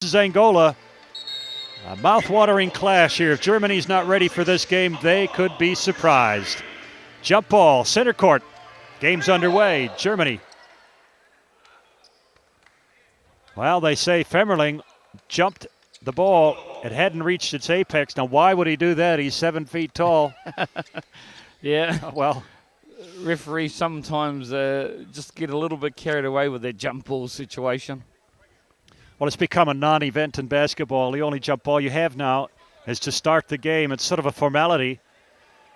This is Angola. A mouth-watering clash here. If Germany's not ready for this game, they could be surprised. Jump ball, center court. Game's underway. Germany. Well, they say Femmerling jumped the ball. It hadn't reached its apex. Now, why would he do that? He's 7 feet tall. Yeah. Well, referees sometimes just get a little bit carried away with their jump ball situation. Well, it's become a non-event in basketball. The only jump ball you have now is to start the game. It's sort of a formality.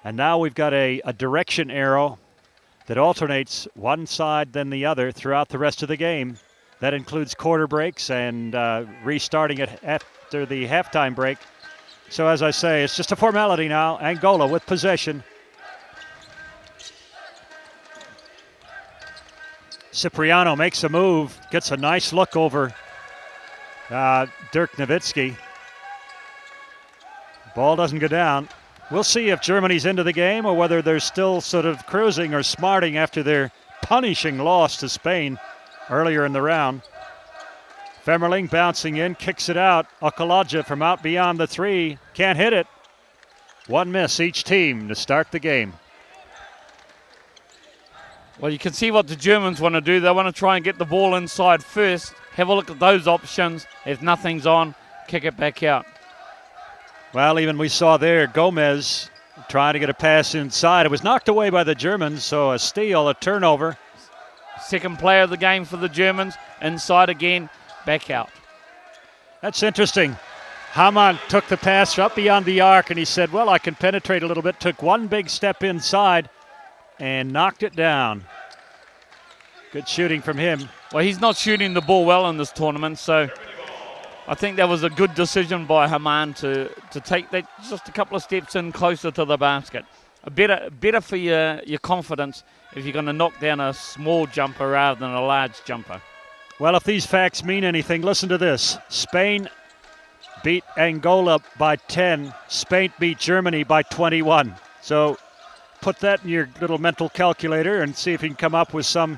And now we've got a direction arrow that alternates one side then the other throughout the rest of the game. That includes quarter breaks and restarting it after the halftime break. So as I say, it's just a formality now. Angola with possession. Cipriano makes a move, gets a nice look over Dirk Nowitzki. Ball doesn't go down. We'll see if Germany's into the game or whether they're still sort of cruising or smarting after their punishing loss to Spain earlier in the round. Femmerling bouncing in, kicks it out. Okalaja from out beyond the three. Can't hit it. One miss each team to start the game. Well, you can see what the Germans want to do. They want to try and get the ball inside first. Have a look at those options. If nothing's on, kick it back out. Well, even we saw there Gomez trying to get a pass inside. It was knocked away by the Germans, so a steal, a turnover. Second play of the game for the Germans. Inside again, back out. That's interesting. Hamann took the pass up beyond the arc, and he said, well, I can penetrate a little bit. Took one big step inside and knocked it down. Good shooting from him. Well, he's not shooting the ball well in this tournament, so I think that was a good decision by Hamann to take that just a couple of steps in closer to the basket. Better for your confidence if you're going to knock down a small jumper rather than a large jumper. Well, if these facts mean anything, listen to this. Spain beat Angola by 10. Spain beat Germany by 21. So put that in your little mental calculator and see if you can come up with some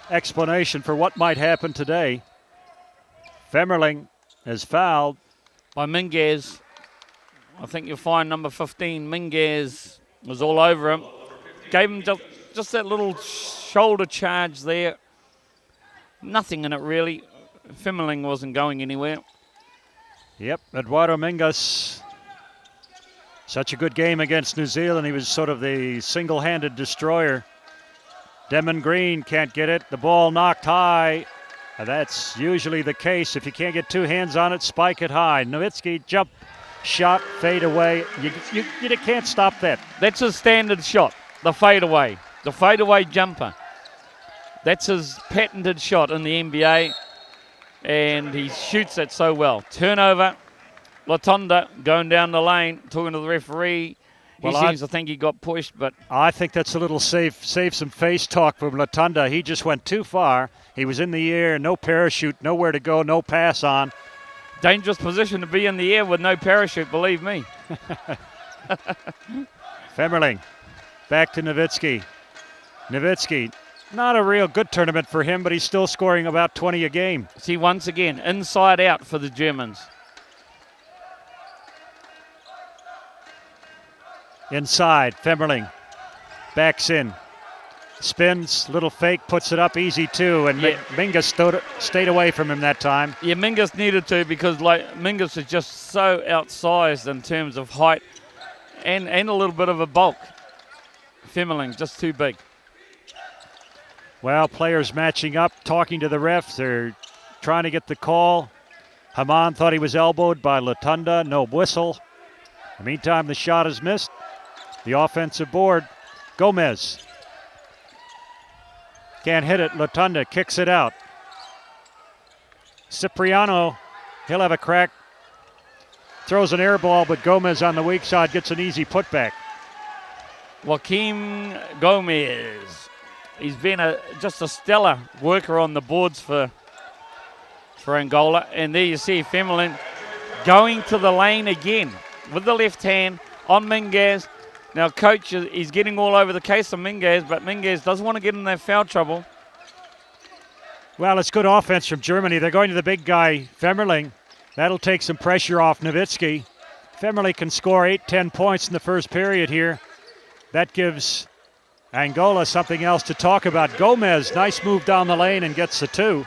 explanation for what might happen today. Femmerling is fouled by Minguez. I think you'll find number 15, Minguez, was all over him. Gave him just that little shoulder charge there. Nothing in it, really. Femmerling wasn't going anywhere. Yep, Eduardo Minguez. Such a good game against New Zealand. He was sort of the single-handed destroyer. Demon Green can't get it. The ball knocked high. That's usually the case. If you can't get two hands on it, spike it high. Nowitzki, jump, shot, fade away. You can't stop that. That's his standard shot, the fadeaway jumper. That's his patented shot in the NBA, and he shoots it so well. Turnover, Latonda going down the lane, talking to the referee. He seems to think he got pushed, but I think that's a little save some face talk from Latonda. He just went too far. He was in the air, no parachute, nowhere to go, no pass on. Dangerous position to be in the air with no parachute, believe me. Femmerling, back to Nowitzki. Nowitzki, not a real good tournament for him, but he's still scoring about 20 a game. See, once again, inside out for the Germans. Inside, Femmerling backs in, spins, little fake, puts it up, easy two, and Minguez stayed away from him that time. Yeah, Minguez needed to because Minguez is just so outsized in terms of height and a little bit of a bulk. Femmerling just too big. Well, players matching up, talking to the refs. They're trying to get the call. Hamann thought he was elbowed by Latonda. No whistle. In the meantime, the shot is missed. The offensive board, Gomez. Can't hit it. Latonda kicks it out. Cipriano, he'll have a crack. Throws an air ball, but Gomez on the weak side gets an easy putback. Joaquim Gomez. He's been just a stellar worker on the boards for Angola. And there you see Femmerling going to the lane again with the left hand on Minguez. Now, coach is getting all over the case of Minguez, but Minguez doesn't want to get in that foul trouble. Well, it's good offense from Germany. They're going to the big guy, Femmerling. That'll take some pressure off Nowitzki. Femerling can score 8-10 points in the first period here. That gives Angola something else to talk about. Gomez, nice move down the lane and gets the 2.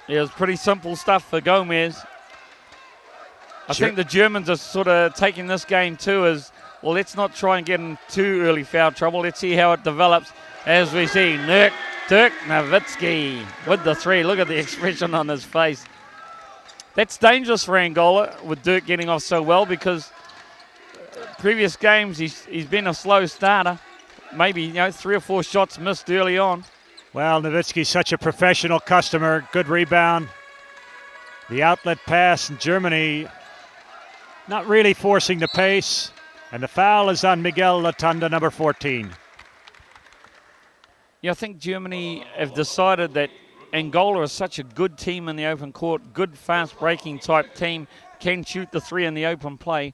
Yeah, it was pretty simple stuff for Gomez. I think the Germans are sort of taking this game too as, well, let's not try and get in too early foul trouble. Let's see how it develops. As we see Dirk Nowitzki with the 3. Look at the expression on his face. That's dangerous for Angola with Dirk getting off so well, because previous games he's been a slow starter. Maybe 3 or 4 shots missed early on. Well, Nowitzki's such a professional customer. Good rebound. The outlet pass in Germany, not really forcing the pace. And the foul is on Miguel Latunda, number 14. Yeah, I think Germany have decided that Angola is such a good team in the open court, good fast breaking type team, can shoot the 3 in the open play.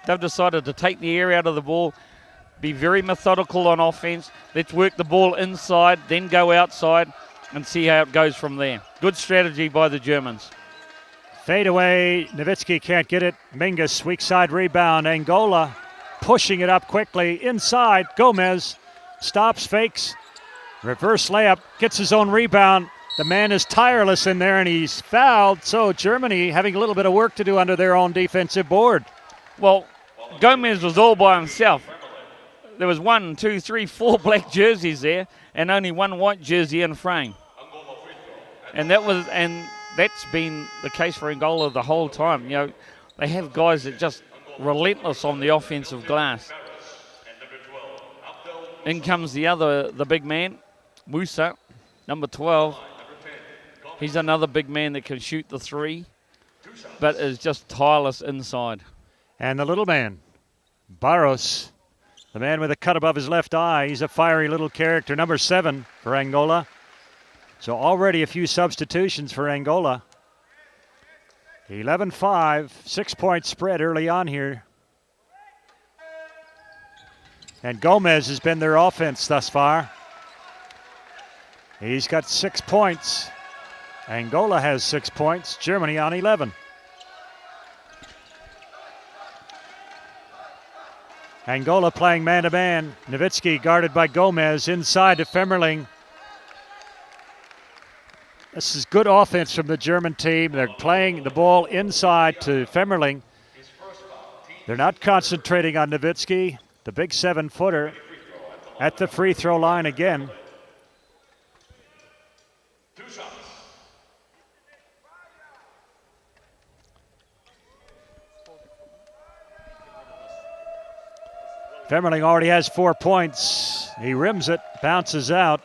They've decided to take the air out of the ball, be very methodical on offense. Let's work the ball inside, then go outside and see how it goes from there. Good strategy by the Germans. Fade away, Nowitzki can't get it. Mingus, weak side rebound. Angola pushing it up quickly inside. Gomez stops, fakes, reverse layup, gets his own rebound. The man is tireless in there and he's fouled. So Germany having a little bit of work to do under their own defensive board. Well, Gomez was all by himself. There was 1, 2, 3, 4 black jerseys there and only 1 white jersey in frame. And that's been the case for Angola the whole time. They have guys that just relentless on the offensive glass. In comes the big man, Musa, number 12. He's another big man that can shoot the 3, but is just tireless inside. And the little man, Barros, the man with a cut above his left eye. He's a fiery little character, number 7 for Angola. So already a few substitutions for Angola. 11-5, 6-point spread early on here. And Gomez has been their offense thus far. He's got 6 points. Angola has 6 points. Germany on 11. Angola playing man-to-man. Nowitzki guarded by Gomez inside to Femerling. This is good offense from the German team. They're playing the ball inside to Femerling. They're not concentrating on Nowitzki, the big 7-footer, at the free throw line again. Femerling already has 4 points. He rims it, bounces out.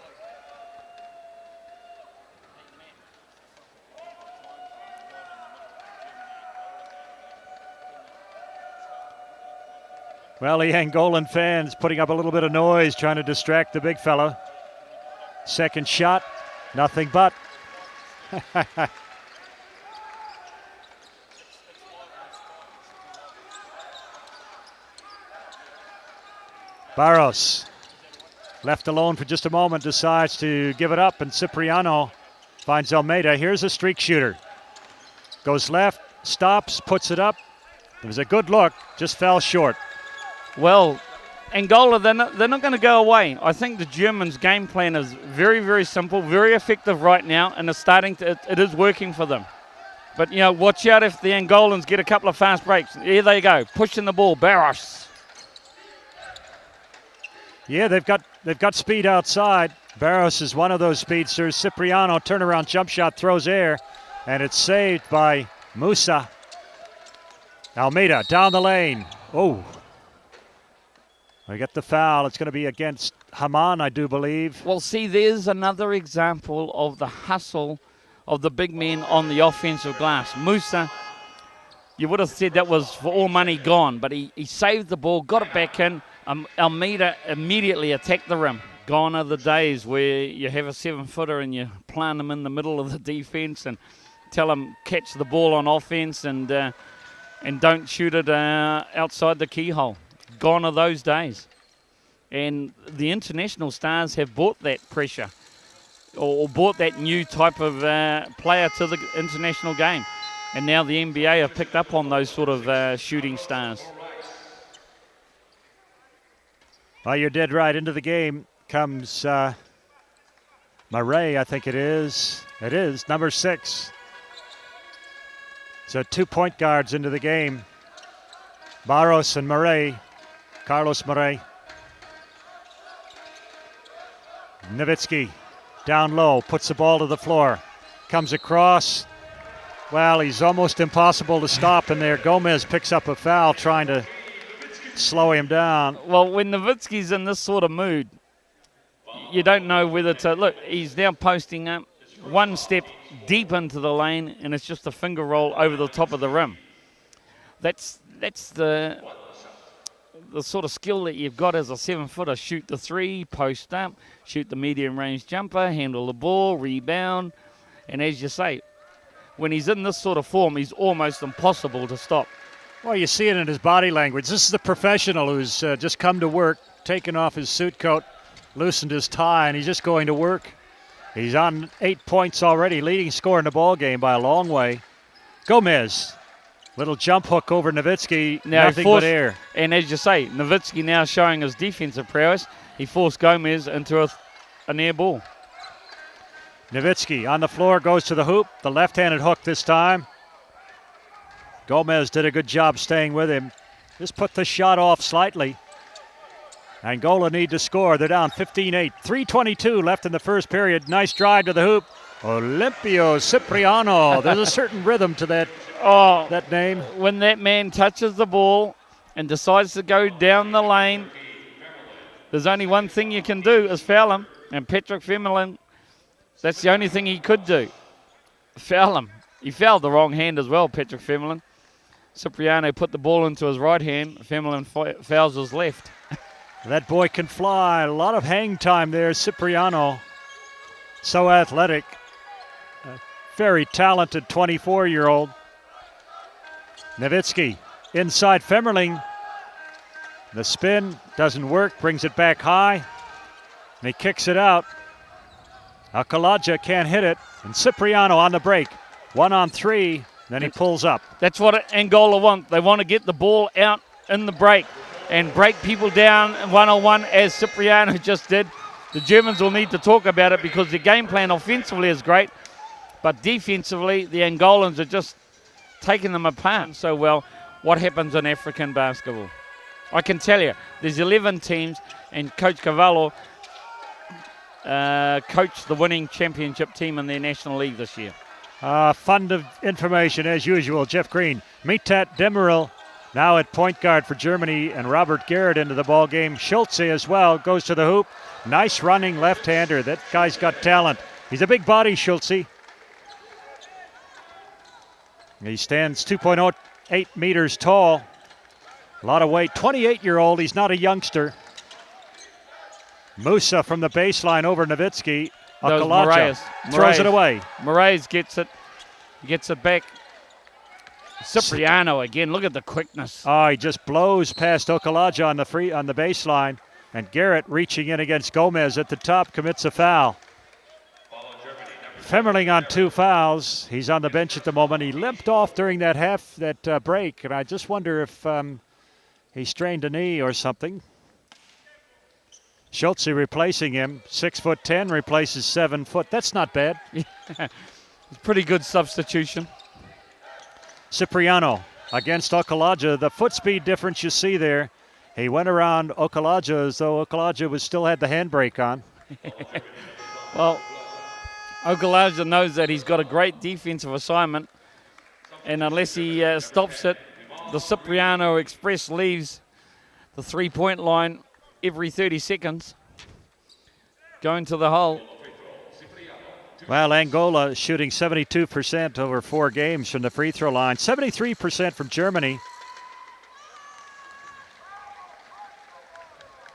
Well, the Angolan fans putting up a little bit of noise, trying to distract the big fella. Second shot, nothing but. Barros, left alone for just a moment, decides to give it up, and Cipriano finds Almeida. Here's a streak shooter. Goes left, stops, puts it up. It was a good look, just fell short. Well, Angola, they're not going to go away. I think the Germans' game plan is very, very simple, very effective right now, and it is working for them. But, watch out if the Angolans get a couple of fast breaks. Here they go, pushing the ball. Barros. Yeah, they've got speed outside. Barros is one of those speedsters. Cipriano, turnaround jump shot, throws air, and it's saved by Musa. Almeida down the lane. Oh. We get the foul. It's going to be against Haman, I do believe. Well, see, there's another example of the hustle of the big men on the offensive glass. Musa, you would have said that was for all money gone, but he saved the ball, got it back in. Almeida immediately attacked the rim. Gone are the days where you have a 7-footer and you plant him in the middle of the defense and tell him catch the ball on offense and don't shoot it outside the keyhole. Gone are those days. And the international stars have brought that pressure. or brought that new type of player to the international game. And now the NBA have picked up on those sort of shooting stars. Well, you're dead right. Into the game comes Murray, I think it is. It is, number 6. So 2 point guards into the game. Barros and Murray, Carlos Murray. Nowitzki down low, puts the ball to the floor. Comes across. Well, he's almost impossible to stop in there. Gomez picks up a foul trying to slow him down. Well, when Nowitzki's in this sort of mood, you don't know whether to... Look, he's now posting up one step deep into the lane, and it's just a finger roll over the top of the rim. That's the sort of skill that you've got as a 7-footer. Shoot the 3, post up, shoot the medium range jumper, handle the ball, rebound. And as you say, when he's in this sort of form, he's almost impossible to stop. Well, you see it in his body language. This is the professional who's just come to work, taken off his suit coat, loosened his tie, and he's just going to work. He's on 8 points already, leading scorer in the ball game by a long way. Gomez, little jump hook over Nowitzki, now nothing but air. And as you say, Nowitzki now showing his defensive prowess. He forced Gomez into an air ball. Nowitzki on the floor, goes to the hoop. The left-handed hook this time. Gomez did a good job staying with him. Just put the shot off slightly. Angola need to score. They're down 15-8. 3:22 left in the first period. Nice drive to the hoop. Olimpio Cipriano. There's a certain rhythm to that name. When that man touches the ball and decides to go down the lane, there's only one thing you can do is foul him. And Patrick Femelin, that's the only thing he could do. Foul him. He fouled the wrong hand as well, Patrick Femelin. Cipriano put the ball into his right hand. Femelin fouls his left. That boy can fly. A lot of hang time there, Cipriano. So athletic. A very talented 24-year-old. Nowitzki inside Femerling. The spin doesn't work, brings it back high. And he kicks it out. Okalaja can't hit it. And Cipriano on the break. 1-on-3, then he pulls up. That's what Angola want. They want to get the ball out in the break and break people down one-on-one as Cipriano just did. The Germans will need to talk about it because the game plan offensively is great, but defensively the Angolans are just taking them apart so well. What happens in African basketball? I can tell you, there's 11 teams and Coach Cavallo coached the winning championship team in their National League this year. Fund of information as usual. Jeff Green, Mithat Demirel now at point guard for Germany, and Robert Garrett into the ball game. Schultze as well goes to the hoop. Nice running left-hander. That guy's got talent. He's a big body, Schultze. He stands 2.08 meters tall. A lot of weight. 28-year-old. He's not a youngster. Musa from the baseline over Nowitzki. Okalaja throws it away. Moraes gets it. Gets it back. Cipriano again. Look at the quickness. Oh, he just blows past Okalaja on the baseline. And Garrett reaching in against Gomez at the top commits a foul. Femerling on 2 fouls. He's on the bench at the moment. He limped off during that break, and I just wonder if he strained a knee or something. Schultze replacing him. 6'10", replaces 7 foot. That's not bad. It's pretty good substitution. Cipriano against Okalaja. The foot speed difference you see there. He went around Okalaja as though Okalaja still had the handbrake on. Well, Okalaja knows that he's got a great defensive assignment, and unless he stops it, the Cipriano Express leaves the three-point line every 30 seconds, going to the hole. Well, Angola shooting 72% over 4 games from the free throw line, 73% from Germany.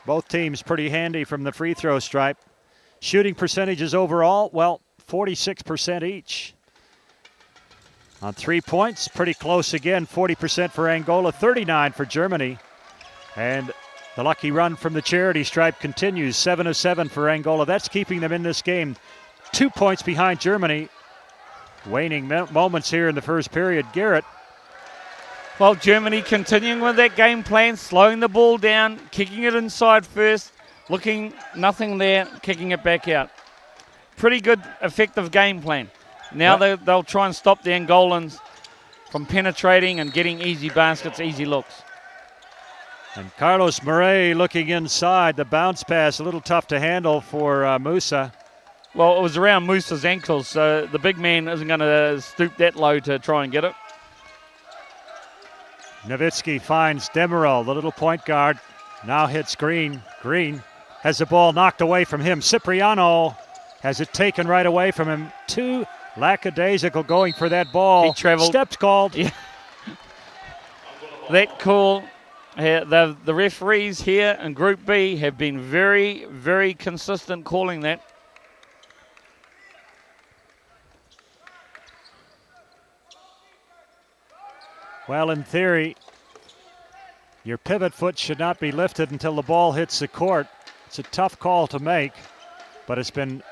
Both teams pretty handy from the free throw stripe. Shooting percentages overall, well, 46% each. On 3 points, pretty close again, 40% for Angola, 39% for Germany. And the lucky run from the charity stripe continues, 7 of 7 for Angola. That's keeping them in this game. 2 points behind Germany. Waning moments here in the first period. Garrett. Well, Germany continuing with that game plan, slowing the ball down, kicking it inside first, looking nothing there, kicking it back out. Pretty good, effective game plan. Now they'll try and stop the Angolans from penetrating and getting easy baskets, easy looks. And Carlos Murray looking inside. The bounce pass a little tough to handle for Musa. Well, it was around Musa's ankles, so the big man isn't going to stoop that low to try and get it. Nowitzki finds Demirel, the little point guard. Now hits Green. Green has the ball knocked away from him. Cipriano has it taken right away from him. Too lackadaisical going for that ball. He traveled. Steps called. Yeah. That call, the referees here in Group B have been very, very consistent calling that. Well, in theory, your pivot foot should not be lifted until the ball hits the court. It's a tough call to make, but it's been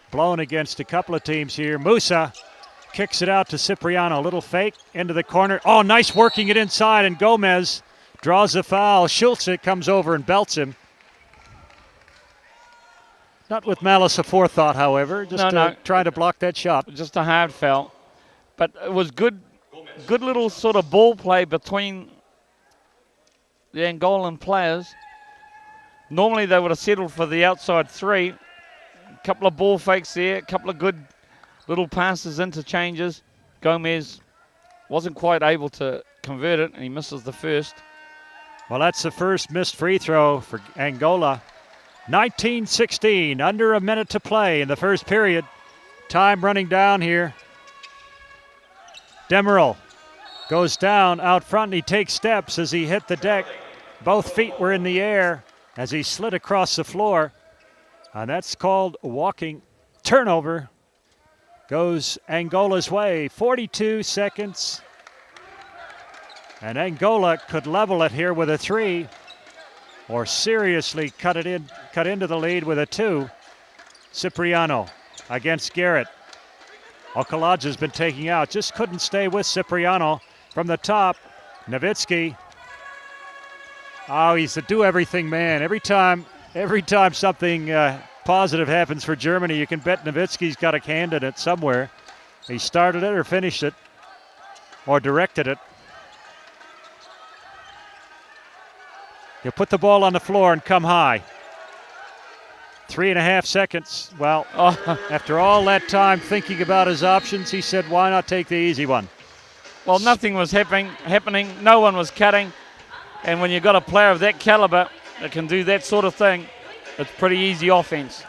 blown against a couple of teams here. Musa kicks it out to Cipriano. A little fake into the corner. Oh, nice working it inside, and Gomez draws the foul. Schulze comes over and belts him. Not with malice aforethought, however, just trying to block that shot. Just a hard foul. But it was good little sort of ball play between the Angolan players. Normally they would have settled for the outside three. A couple of ball fakes there, a couple of good little passes, interchanges. Gomez wasn't quite able to convert it, and he misses the first. Well, that's the first missed free throw for Angola. 19-16, under a minute to play in the first period. Time running down here. Demirel goes down out front, and he takes steps as he hit the deck. Both feet were in the air as he slid across the floor. And that's called walking. Turnover goes Angola's way. 42 seconds. And Angola could level it here with a 3, or seriously cut into the lead with a 2. Cipriano against Garrett. Okalaja's been taking out, just couldn't stay with Cipriano from the top. Nowitzki. Oh, he's a do-everything man. Every time something positive happens for Germany, you can bet Nowitzki's got a hand in it somewhere. He started it or finished it or directed it. He'll put the ball on the floor and come high. 3.5 seconds. Well, after all that time thinking about his options, he said, why not take the easy one? Well, nothing was happening. No one was cutting. And when you've got a player of that caliber that can do that sort of thing, it's pretty easy offense.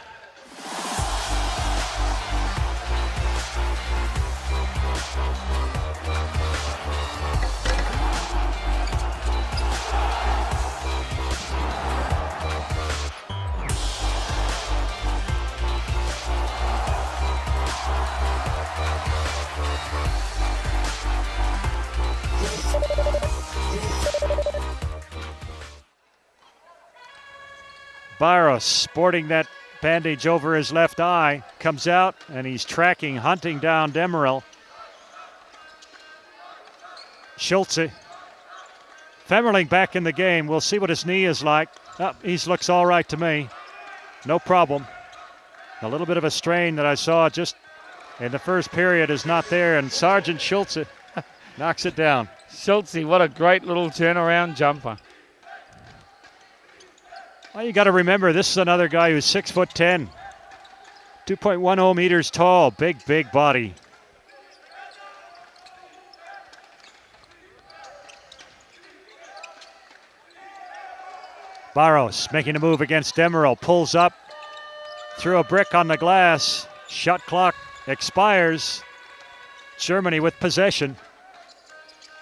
Barros, sporting that bandage over his left eye, comes out and he's hunting down Demirel. Schulze. Femmerling back in the game. We'll see what his knee is like. Oh, he looks all right to me. No problem. A little bit of a strain that I saw just in the first period is not there, and Sergeant Schulze knocks it down. Schulze, what a great little turnaround jumper. Well, you got to remember, this is another guy who's 6'10", 2.10 meters tall, big body. Barros making a move against Demirel, pulls up, threw a brick on the glass. Shot clock expires. Germany with possession.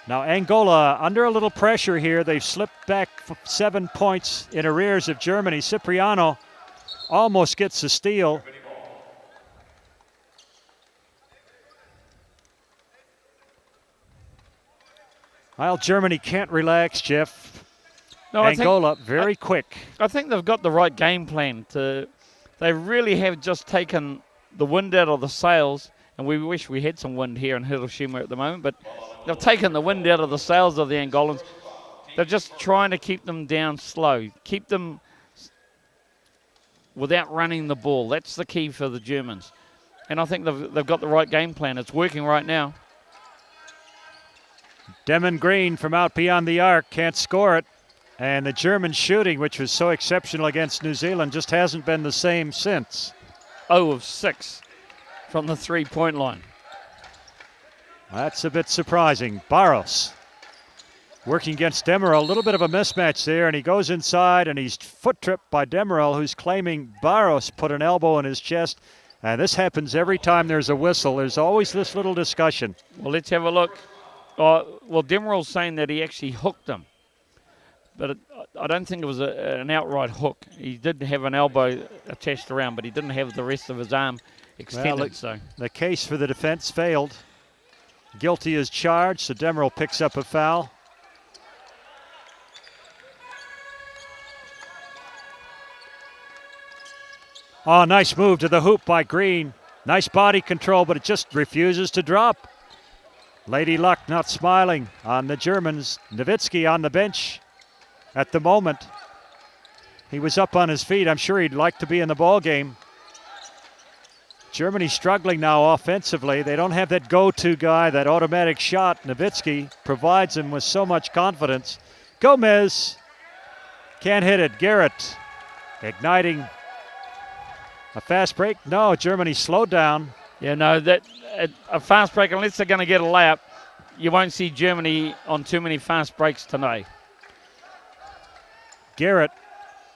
Now Angola under a little pressure here. They've slipped back 7 points in arrears of Germany. Cipriano almost gets the steal. Well, Germany can't relax, Jeff. No, Angola very quick. I think they've got the right game plan. They really have just taken the wind out of the sails, and we wish we had some wind here in Hiroshima at the moment, but they've taken the wind out of the sails of the Angolans. They're just trying to keep them down slow, keep them without running the ball. That's the key for the Germans. And I think they've got the right game plan. It's working right now. Demon Green from out beyond the arc can't score it. And the German shooting, which was so exceptional against New Zealand, just hasn't been the same since. 0 of 6 from the three-point line. That's a bit surprising. Barros working against Demerol. A little bit of a mismatch there, and he goes inside, and he's foot tripped by Demerol, who's claiming Barros put an elbow in his chest. And this happens every time there's a whistle. There's always this little discussion. Well, let's have a look. Well, Demerol's saying that he actually hooked him. But I don't think it was an outright hook. He did have an elbow attached around, but he didn't have the rest of his arm extended. Well, the case for the defense failed. Guilty as charged, so Demerol picks up a foul. Oh, nice move to the hoop by Green. Nice body control, but it just refuses to drop. Lady Luck not smiling on the Germans. Nowitzki on the bench at the moment. He was up on his feet. I'm sure he'd like to be in the ball game. Germany struggling now offensively. They don't have that go-to guy, that automatic shot. Nowitzki provides him with so much confidence. Gomez can't hit it. Garrett igniting a fast break. No, Germany slowed down. Yeah, no, that a fast break, unless they're going to get a layup, you won't see Germany on too many fast breaks tonight. Garrett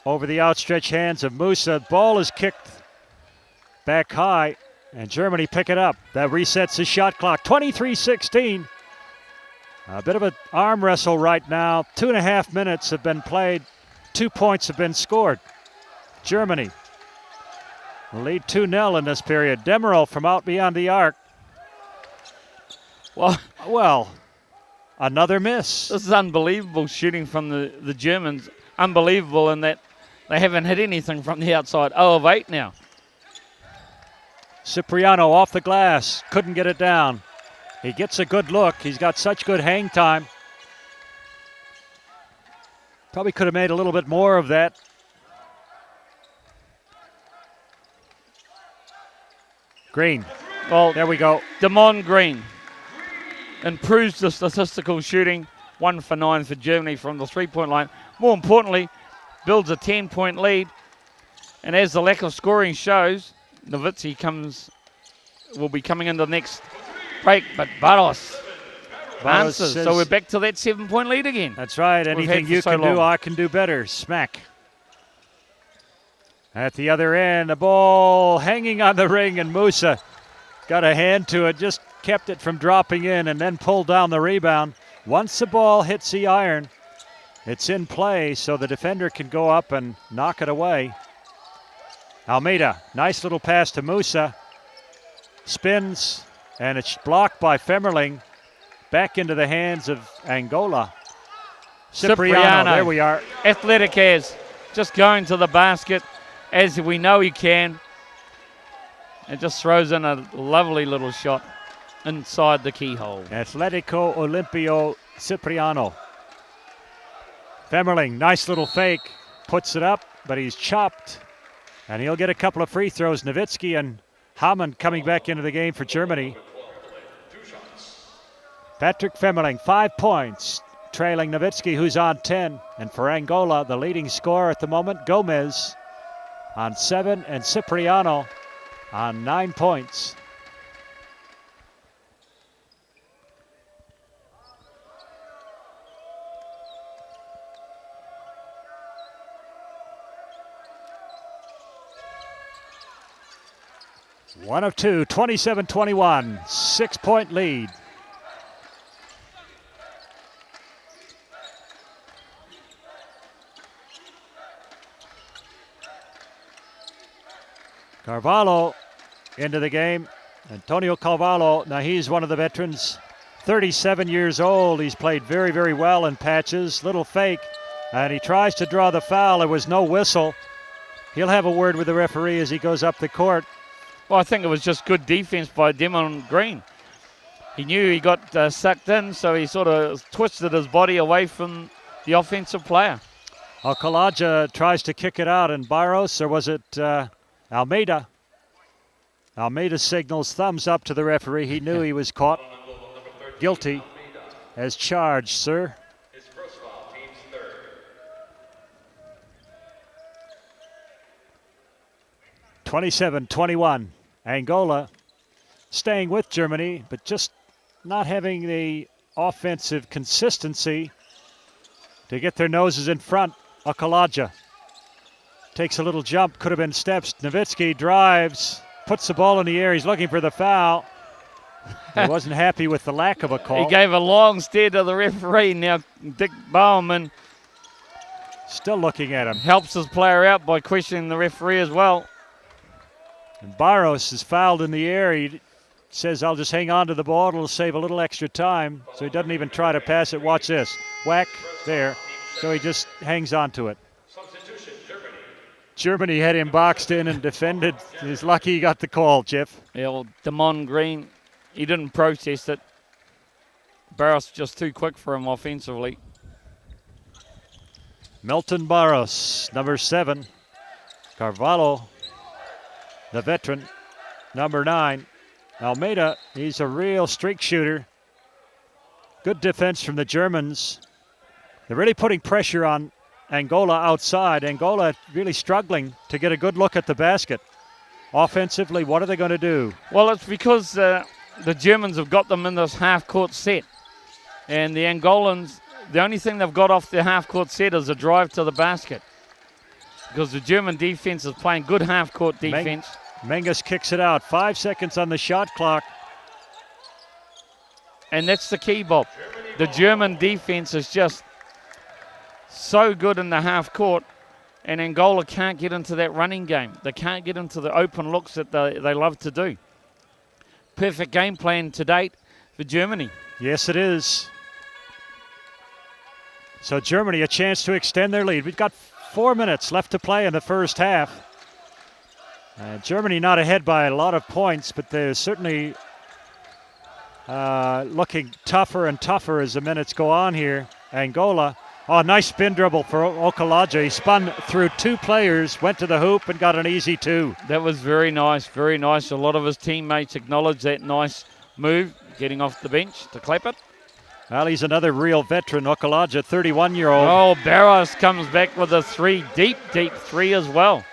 over the outstretched hands of Musa. Ball is kicked back high, and Germany pick it up. That resets the shot clock. 23-16. A bit of an arm wrestle right now. 2.5 minutes have been played. 2 points have been scored. Germany will lead 2-0 in this period. Demerol from out beyond the arc. Well, another miss. This is unbelievable shooting from the Germans. Unbelievable in that they haven't hit anything from the outside. 0 of 8 now. Cipriano off the glass. Couldn't get it down. He gets a good look. He's got such good hang time. Probably could have made a little bit more of that. Green. Well, there we go. Damon Green improves the statistical shooting. 1 for 9 for Germany from the three-point line. More importantly, builds a 10-point lead. And as the lack of scoring shows, Nowitzki will be coming into the next break, but Barros answers. So we're back to that 7-point lead again. That's right. Anything you can do, I can do better. Smack. At the other end, the ball hanging on the ring, and Musa got a hand to it, just kept it from dropping in and then pulled down the rebound. Once the ball hits the iron, it's in play, so the defender can go up and knock it away. Almeida, nice little pass to Musa. Spins, and it's blocked by Femmerling. Back into the hands of Angola. Cipriano, there we are. Athletic as, just going to the basket as we know he can. And just throws in a lovely little shot inside the keyhole. Atletico Olimpio Cipriano. Femmerling, nice little fake. Puts it up, but he's chopped. And he'll get a couple of free throws. Nowitzki and Hamann coming back into the game for Germany. Patrick Femmerling, 5 points, trailing Nowitzki, who's on 10. And for Angola, the leading scorer at the moment, Gomez, on 7, and Cipriano on 9 points. One of two, 27-21, 6-point lead. Carvalho into the game. Antonio Carvalho, now he's one of the veterans, 37 years old. He's played very, very well in patches. Little fake, and he tries to draw the foul. There was no whistle. He'll have a word with the referee as he goes up the court. Well, I think it was just good defense by Demon Green. He knew he got sucked in, so he sort of twisted his body away from the offensive player. Okalaja tries to kick it out, and Barros, or was it Almeida? Almeida signals thumbs up to the referee. He knew he was caught guilty as charged, sir. 27-21. Angola staying with Germany, but just not having the offensive consistency to get their noses in front. Okalaja takes a little jump, could have been steps. Nowitzki drives, puts the ball in the air. He's looking for the foul. He wasn't happy with the lack of a call. He gave a long stare to the referee. Now Dick Baumann still looking at him. Helps his player out by questioning the referee as well. And Barros is fouled in the air. He says, I'll just hang on to the ball. It'll save a little extra time. So he doesn't even try to pass it. Watch this. Whack there. So he just hangs on to it. Germany had him boxed in and defended. He's lucky he got the call, Jeff. Yeah, well, Demon Green, he didn't protest it. Barros just too quick for him offensively. Milton Barros, number 7. Carvalho, the veteran, number 9. Almeida, he's a real streak shooter. Good defense from the Germans. They're really putting pressure on Angola outside. Angola really struggling to get a good look at the basket. Offensively, what are they going to do? Well, it's because the Germans have got them in this half-court set. And the Angolans, the only thing they've got off their half-court set is a drive to the basket. Because the German defense is playing good half-court defense. Menges kicks it out. 5 seconds on the shot clock. And that's the key, Bob. The German defense is just so good in the half-court, and Angola can't get into that running game. They can't get into the open looks that they love to do. Perfect game plan to date for Germany. Yes, it is. So Germany, a chance to extend their lead. We've got 4 minutes left to play in the first half. Germany not ahead by a lot of points, but they're certainly looking tougher and tougher as the minutes go on here. Angola, oh, nice spin dribble for Okalaja. He spun through 2 players, went to the hoop, and got an easy 2. That was very nice, very nice. A lot of his teammates acknowledged that nice move, getting off the bench to clap it. Well, he's another real veteran, Okalaja, 31-year-old. Oh, Barros comes back with a 3, deep 3 as well.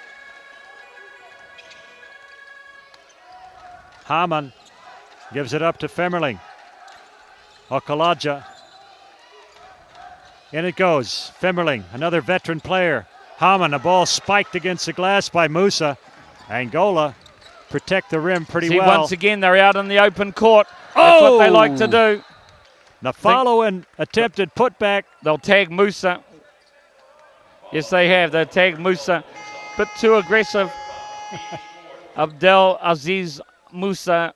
Hamann gives it up to Femmerling. Okalaja. In it goes. Femmerling, another veteran player. Hamann, a ball spiked against the glass by Musa. Angola protect the rim pretty well. Once again, they're out in the open court. That's what they like to do. The follow-in attempted putback. They'll tag Musa. Yes, they have. They'll tag Musa. Bit too aggressive. Abdel Aziz Musa.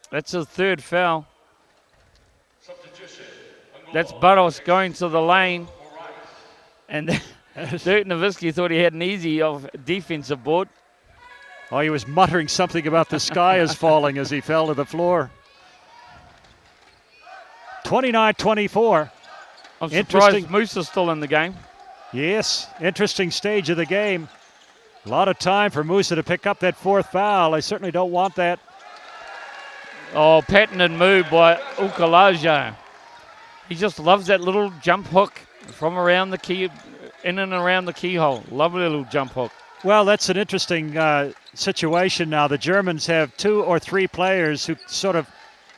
That's his 3rd foul. That's Barros going to the lane. And Dirk Nowitzki thought he had an easy defensive board. Oh, he was muttering something about the sky is falling as he fell to the floor. 29-24. I'm surprised Musa's still in the game. Yes, interesting stage of the game. A lot of time for Musa to pick up that 4th foul. I certainly don't want that. Oh, patented move by Okalaja. He just loves that little jump hook from around the key, in and around the keyhole. Lovely little jump hook. Well, that's an interesting situation now. The Germans have 2 or 3 players who sort of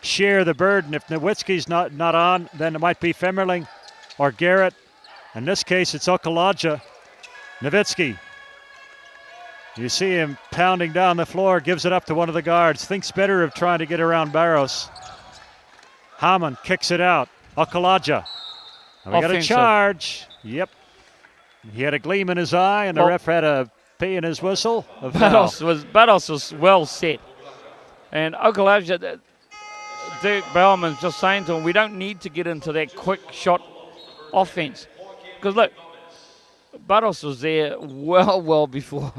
share the burden. If Nowitzki's not on, then it might be Femmerling or Garrett. In this case, it's Okalaja. Nowitzki. You see him pounding down the floor, gives it up to one of the guards. Thinks better of trying to get around Barros. Hamann kicks it out. Okalaja. And we got a charge. Yep. He had a gleam in his eye, and the ref had a pee in his whistle. Barros was well set. And Okalaja, Dirk Bauman's just saying to him, we don't need to get into that quick shot offense. Because look, Barros was there well before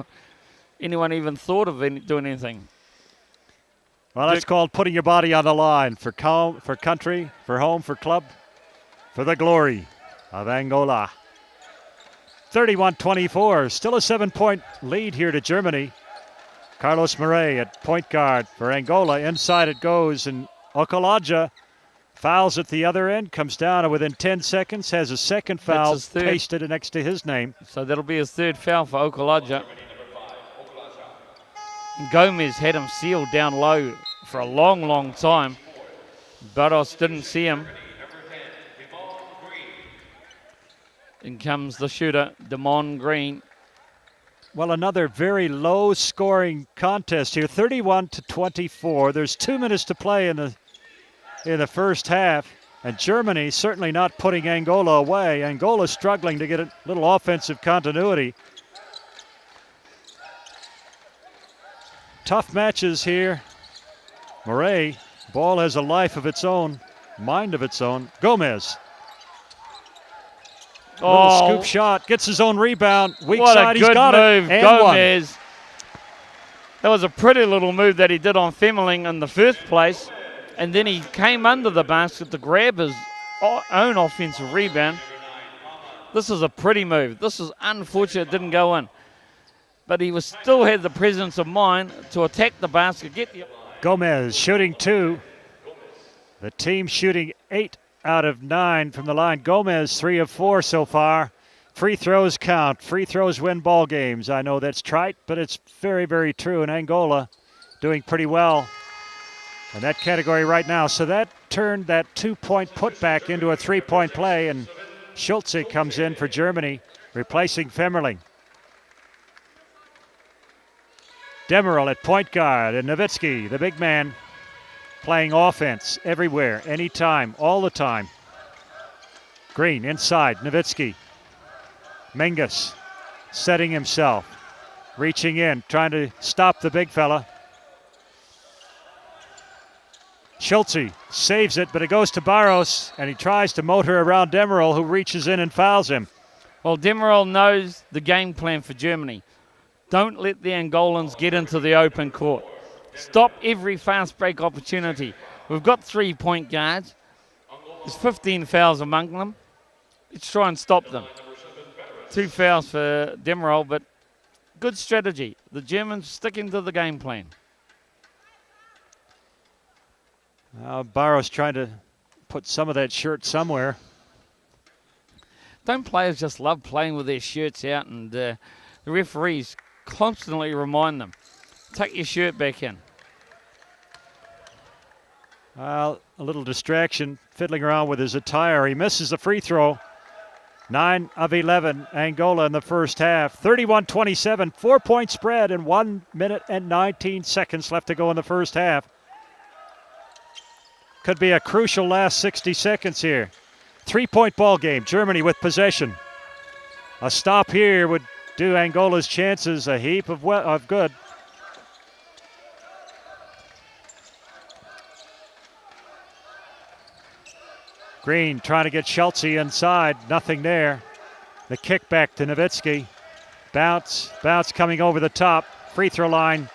anyone even thought of doing anything. Well, that's called putting your body on the line for country, for home, for club, for the glory of Angola. 31-24, still a 7-point lead here to Germany. Carlos Murray at point guard for Angola. Inside it goes, and Okalaja fouls at the other end, comes down, and within 10 seconds has a second foul pasted next to his name. So that'll be his third foul for Okalaja. Gomez had him sealed down low for a long, long time. Barros didn't see him. In comes the shooter, Damon Green. Well, another very low-scoring contest here, 31-24. There's 2 minutes to play in the first half, and Germany certainly not putting Angola away. Angola struggling to get a little offensive continuity. Tough matches here. Murray, ball has a life of its own, mind of its own. Gomez. Little scoop shot, gets his own rebound. Weak side, he's got move. it. And Gomez. One. That was a pretty little move that he did on Femmeling in the first place. And then he came under the basket to grab his own offensive rebound. This is a pretty move. This is unfortunate it didn't go in. But he still had the presence of mind to attack the basket. Gomez shooting 2. The team shooting 8 out of 9 from the line. Gomez 3 of 4 so far. Free throws count. Free throws win ball games. I know that's trite, but it's very, very true. And Angola doing pretty well in that category right now. So that turned that 2-point putback into a 3-point play, and Schulze comes in for Germany, replacing Femmerling. Demerel at point guard, and Nowitzki, the big man, playing offense everywhere, anytime, all the time. Green inside, Nowitzki. Menges setting himself, reaching in, trying to stop the big fella. Schulze saves it, but it goes to Barros, and he tries to motor around Demerel, who reaches in and fouls him. Well, Demerel knows the game plan for Germany. Don't let the Angolans get into the open court. Stop every fast break opportunity. We've got 3 point guards. There's 15 fouls among them. Let's try and stop them. 2 fouls for Demerel, but good strategy. The Germans sticking to the game plan. Barros trying to put some of that shirt somewhere. Don't players just love playing with their shirts out, and the referees constantly remind them, tuck your shirt back in. A little distraction, fiddling around with his attire. He misses the free throw. 9 of 11, Angola in the first half. 31-27, 4-point spread, and 1 minute and 19 seconds left to go in the first half. Could be a crucial last 60 seconds here. 3-point ball game, Germany with possession. A stop here would do Angola's chances a heap of good. Green trying to get Schulze inside, nothing there. The kick back to Nowitzki. Bounce coming over the top. Free throw line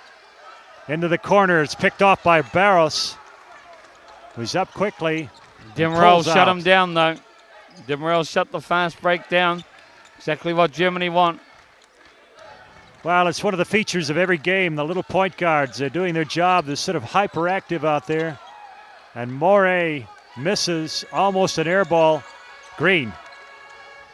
into the corner. It's picked off by Barros, who's up quickly. Demerel shut him down though. Demerel shut the fast break down. Exactly what Germany want. Well, it's one of the features of every game. The little point guards, they're doing their job. They're sort of hyperactive out there. And Morey misses, almost an air ball. Green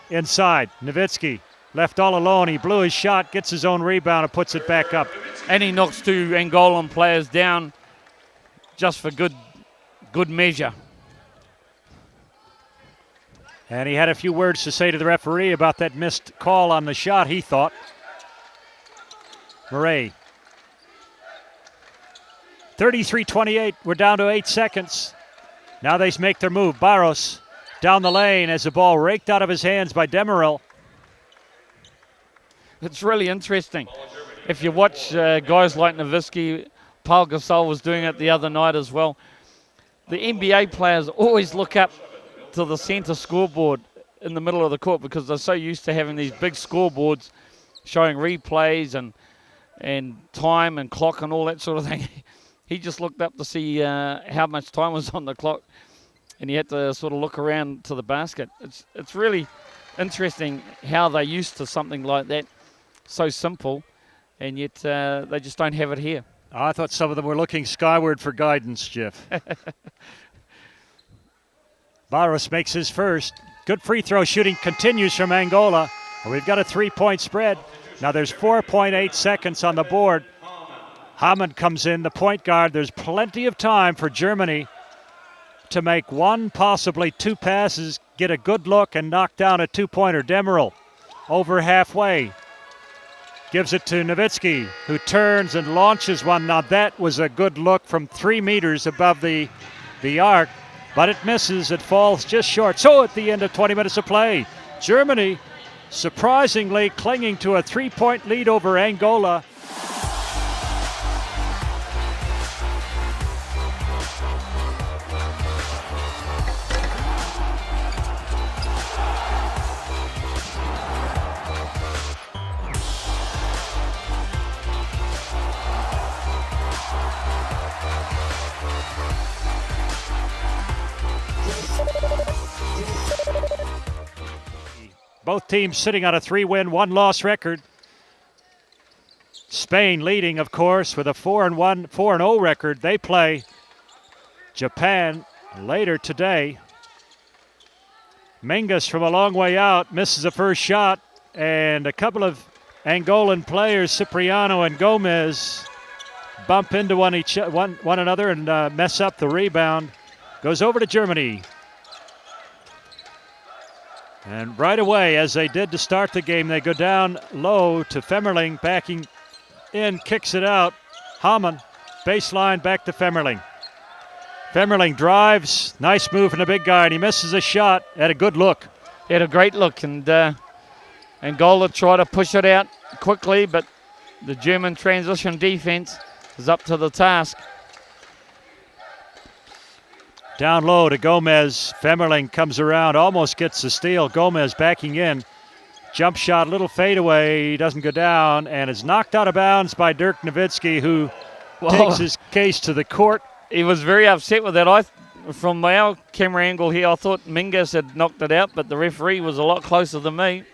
inside. Nowitzki left all alone. He blew his shot, gets his own rebound, and puts it back up. And he knocks 2 Angolan players down just for good measure. And he had a few words to say to the referee about that missed call on the shot, he thought. Murray. 33-28. We're down to 8 seconds. Now they make their move. Barros down the lane as the ball raked out of his hands by Demerel. It's really interesting. If you watch guys like Nowitzki, Paul Gasol was doing it the other night as well. The NBA players always look up to the center scoreboard in the middle of the court because they're so used to having these big scoreboards showing replays and time and clock and all that sort of thing. he just looked up to see how much time was on the clock, and he had to sort of look around to the basket. It's really interesting how they're used to something like that, so simple, and yet they just don't have it here. I thought some of them were looking skyward for guidance, Jeff. Barros makes his first. Good free throw shooting continues from Angola. And we've got a 3-point spread. Now there's 4.8 seconds on the board. Hammond comes in, the point guard. There's plenty of time for Germany to make one, possibly two passes, get a good look, and knock down a two-pointer. Demerel over halfway. Gives it to Nowitzki, who turns and launches one. Now that was a good look from 3 meters above the arc, but it misses. It falls just short. So at the end of 20 minutes of play, Germany surprisingly clinging to a 3-point lead over Angola. Both teams sitting on a 3-win, 1-loss record. Spain leading, of course, with a 4-0 record. They play Japan later today. Mingus from a long way out misses a first shot, and a couple of Angolan players, Cipriano and Gomez, bump into one another and mess up the rebound. Goes over to Germany. And right away, as they did to start the game, they go down low to Femmerling, backing in, kicks it out. Hamann, baseline, back to Femmerling. Femmerling drives, nice move from the big guy, and he misses a shot. Had a good look. He had a great look, and Angola tried to push it out quickly, but the German transition defense is up to the task. Down low to Gomez. Femmerling comes around, almost gets the steal. Gomez backing in. Jump shot, little fadeaway. He doesn't go down and is knocked out of bounds by Dirk Nowitzki, who takes his case to the court. He was very upset with that. From our camera angle here, I thought Mingus had knocked it out, but the referee was a lot closer than me.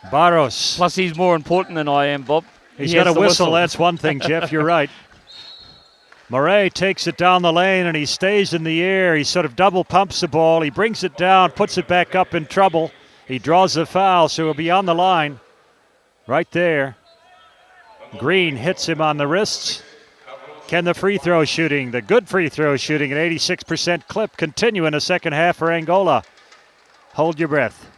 Barros. Plus, he's more important than I am, Bob. He's got a whistle. That's one thing, Jeff. You're right. Murray takes it down the lane, and he stays in the air. He sort of double pumps the ball. He brings it down, puts it back up in trouble. He draws the foul, so he'll be on the line right there. Green hits him on the wrists. Can the free throw shooting, the good free throw shooting, an 86% clip, continue in the second half for Angola? Hold your breath.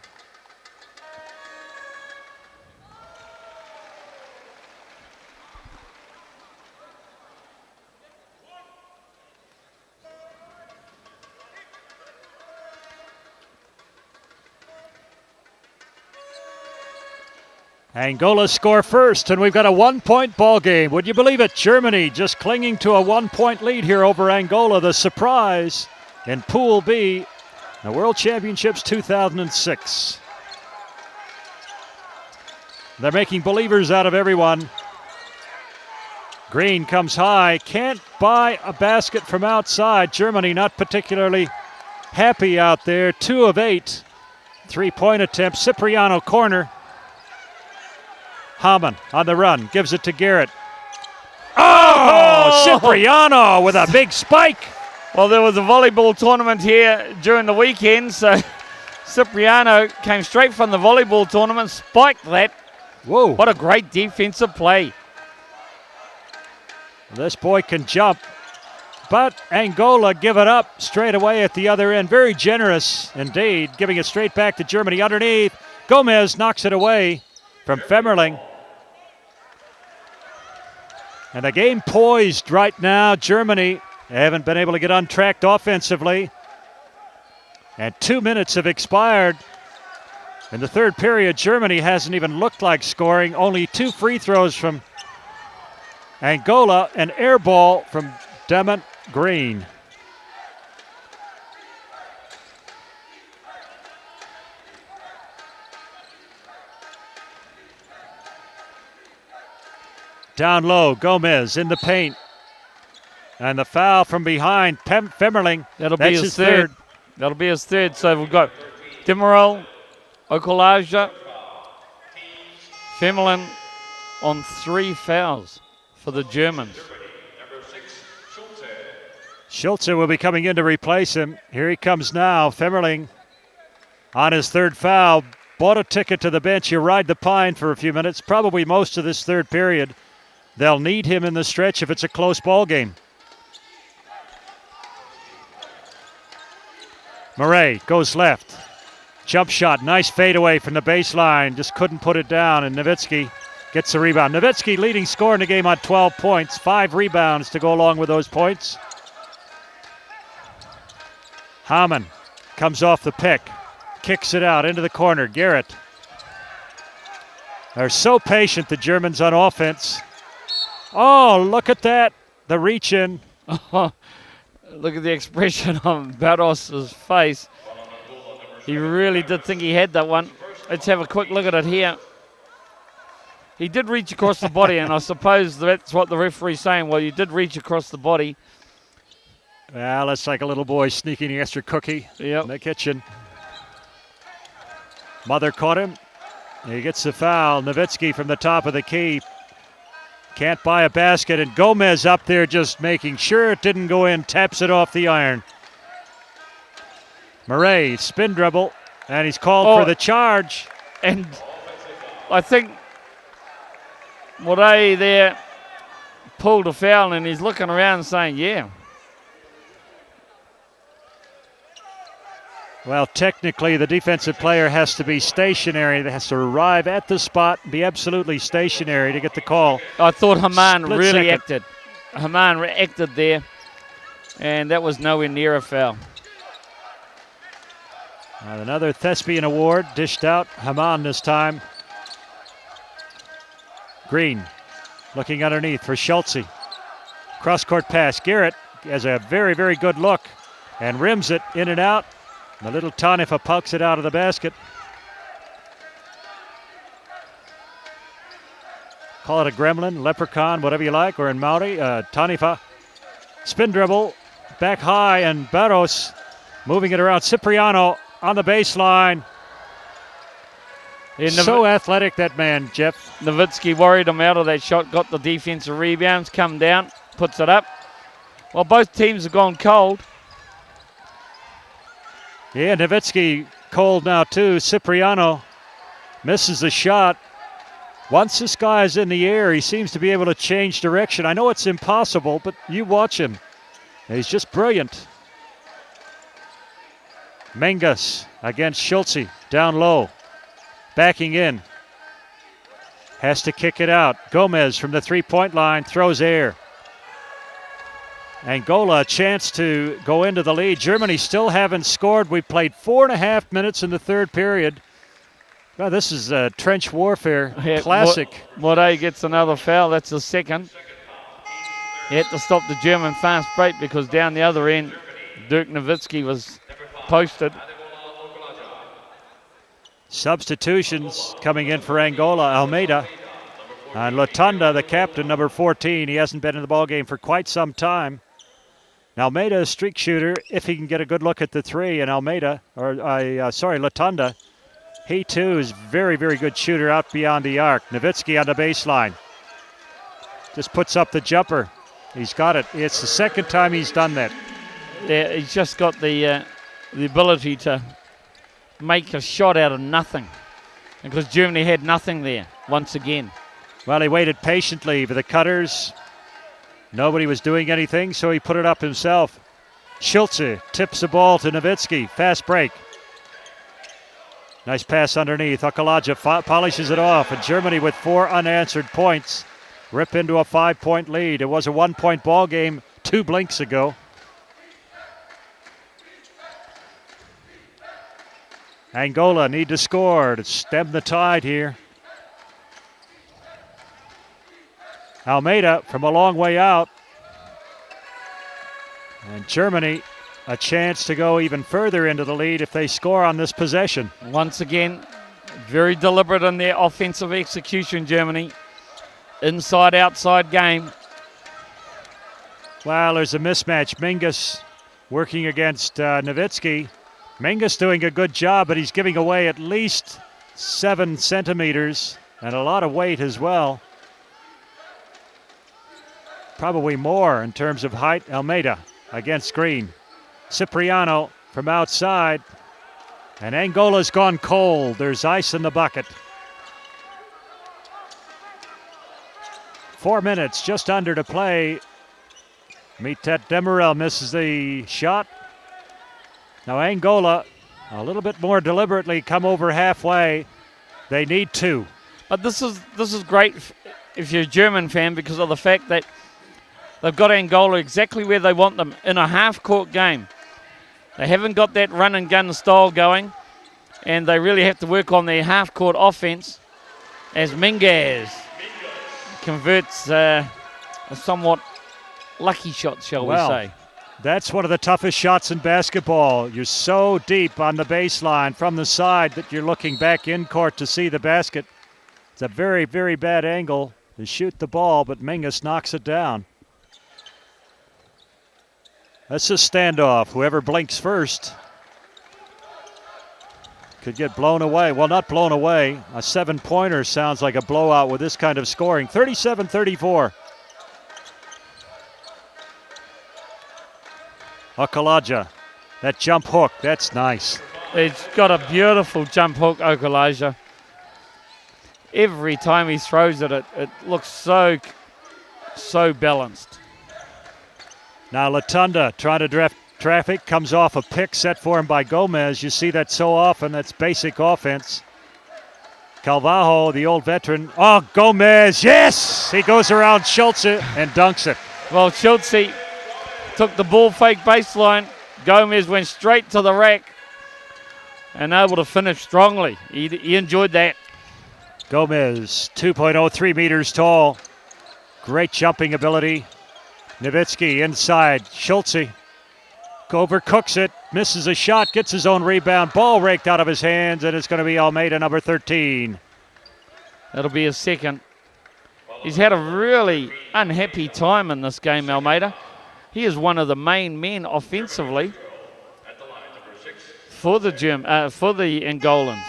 Angola score first, and we've got a 1-point ball game. Would you believe it? Germany just clinging to a 1-point lead here over Angola. The surprise in Pool B, the World Championships 2006. They're making believers out of everyone. Green comes high, can't buy a basket from outside. Germany not particularly happy out there. 2 of 8 3-point attempts. Cipriano corner. Hamann on the run, gives it to Garrett. Oh, Cipriano with a big spike. Well, there was a volleyball tournament here during the weekend, so Cipriano came straight from the volleyball tournament, spiked that. Whoa. What a great defensive play. This boy can jump, but Angola give it up straight away at the other end. Very generous indeed, giving it straight back to Germany underneath. Gomez knocks it away from Femmerling. And the game poised right now. Germany haven't been able to get untracked offensively. And 2 minutes have expired. In the third period, Germany hasn't even looked like scoring. Only 2 free throws from Angola, an air ball from Demont Green. Down low, Gomez in the paint. And the foul from behind, Femmerling. That'll be his third. That'll be his third. So we've got Demerol, Okolaja, Femmerling on 3 fouls for the Germans. Schulze will be coming in to replace him. Here he comes now. Femmerling on his 3rd foul. Bought a ticket to the bench. You ride the pine for a few minutes, probably most of this 3rd period. They'll need him in the stretch if it's a close ball game. Murray goes left. Jump shot, nice fadeaway from the baseline. Just couldn't put it down, and Nowitzki gets the rebound. Nowitzki leading scorer in the game on 12 points. 5 rebounds to go along with those points. Hamann comes off the pick. Kicks it out into the corner. Garrett. They're so patient, the Germans on offense. Oh, look at that. The reach in. Look at the expression on Barros's face. He really did think he had that one. Let's have a quick look at it here. He did reach across the body, and I suppose that's what the referee's saying. Well, you did reach across the body. Well, that's like a little boy sneaking an extra cookie in the kitchen. Mother caught him. He gets the foul. Nowitzki from the top of the key. Can't buy a basket, and Gomez up there just making sure it didn't go in. Taps it off the iron. Murray, spin dribble, and he's called for the charge. And I think Murray there pulled a foul, and he's looking around saying, yeah. Well, technically, the defensive player has to be stationary. They has to arrive at the spot, be absolutely stationary to get the call. I thought Hamann really acted. Hamann acted there, and that was nowhere near a foul. Another Thespian award dished out. Hamann this time. Green looking underneath for Schulze. Cross-court pass. Garrett has a very, very good look and rims it in and out. The little Tanifa pokes it out of the basket. Call it a gremlin, leprechaun, whatever you like, or in Maori, Tanifa. Spin dribble, back high, and Barros moving it around. Cipriano on the baseline. So athletic, that man, Jeff. Nowitzki worried him out of that shot, got the defensive rebounds, come down, puts it up. Well, both teams have gone cold. Yeah, Nowitzki cold now too. Cipriano misses the shot. Once this guy is in the air, he seems to be able to change direction. I know it's impossible, but you watch him. He's just brilliant. Mengas against Schulze, down low. Backing in. Has to kick it out. Gomez from the three-point line, throws air. Angola a chance to go into the lead. Germany still haven't scored. We played 4.5 minutes in the 3rd period. Well, this is trench warfare, classic. Murray gets another foul. That's the 2nd. He had to stop the German fast break because down the other end, Dirk Nowitzki was posted. Substitutions coming in for Angola. Almeida and Latunda, the captain, number 14. He hasn't been in the ballgame for quite some time. Almeida, a streak shooter, if he can get a good look at the 3, and Latunda, he too is very, very good shooter out beyond the arc. Nowitzki on the baseline. Just puts up the jumper. He's got it. It's the 2nd time he's done that. Yeah, he's just got the ability to make a shot out of nothing. Because Germany had nothing there once again. Well, he waited patiently for the cutters. Nobody was doing anything, so he put it up himself. Schulze tips the ball to Nowitzki. Fast break. Nice pass underneath. Okolaja polishes it off, and Germany with 4 unanswered points rip into a 5-point lead. It was a 1-point ball game 2 blinks ago. Angola need to score to stem the tide here. Almeida from a long way out. And Germany a chance to go even further into the lead if they score on this possession. Once again, very deliberate in their offensive execution, Germany. inside-outside game. Well, there's a mismatch. Mingus working against Nowitzki. Mingus doing a good job, but he's giving away at least 7 centimeters and a lot of weight as well. Probably more in terms of height. Almeida against Green. Cipriano from outside. And Angola's gone cold. There's ice in the bucket. 4 minutes just under to play. Mitet Demirel misses the shot. Now Angola a little bit more deliberately come over halfway. They need 2. But this is great if you're a German fan because of the fact that they've got Angola exactly where they want them in a half-court game. They haven't got that run-and-gun style going, and they really have to work on their half-court offense as Mingas converts a somewhat lucky shot, shall we say. That's one of the toughest shots in basketball. You're so deep on the baseline from the side that you're looking back in court to see the basket. It's a very, very bad angle to shoot the ball, but Mingus knocks it down. That's a standoff. Whoever blinks first could get blown away. Well, not blown away. A 7-pointer sounds like a blowout with this kind of scoring. 37-34. Okalaja, that jump hook, that's nice. It's got a beautiful jump hook, Okalaja. Every time he throws it, it looks so balanced. Now Latunda trying to draft traffic, comes off a pick set for him by Gomez. You see that so often. That's basic offense. Calvajo, the old veteran. Oh, Gomez, yes! He goes around Schultze and dunks it. Well, Schultze took the ball fake baseline. Gomez went straight to the rack and able to finish strongly. He enjoyed that. Gomez, 2.03 meters tall. Great jumping ability. Nowitzki inside. Schultze overcooks it, misses a shot, gets his own rebound. Ball raked out of his hands, and it's going to be Almeida, number 13. That'll be his second. He's had a really unhappy time in this game, Almeida. He is one of the main men offensively for the Angolans.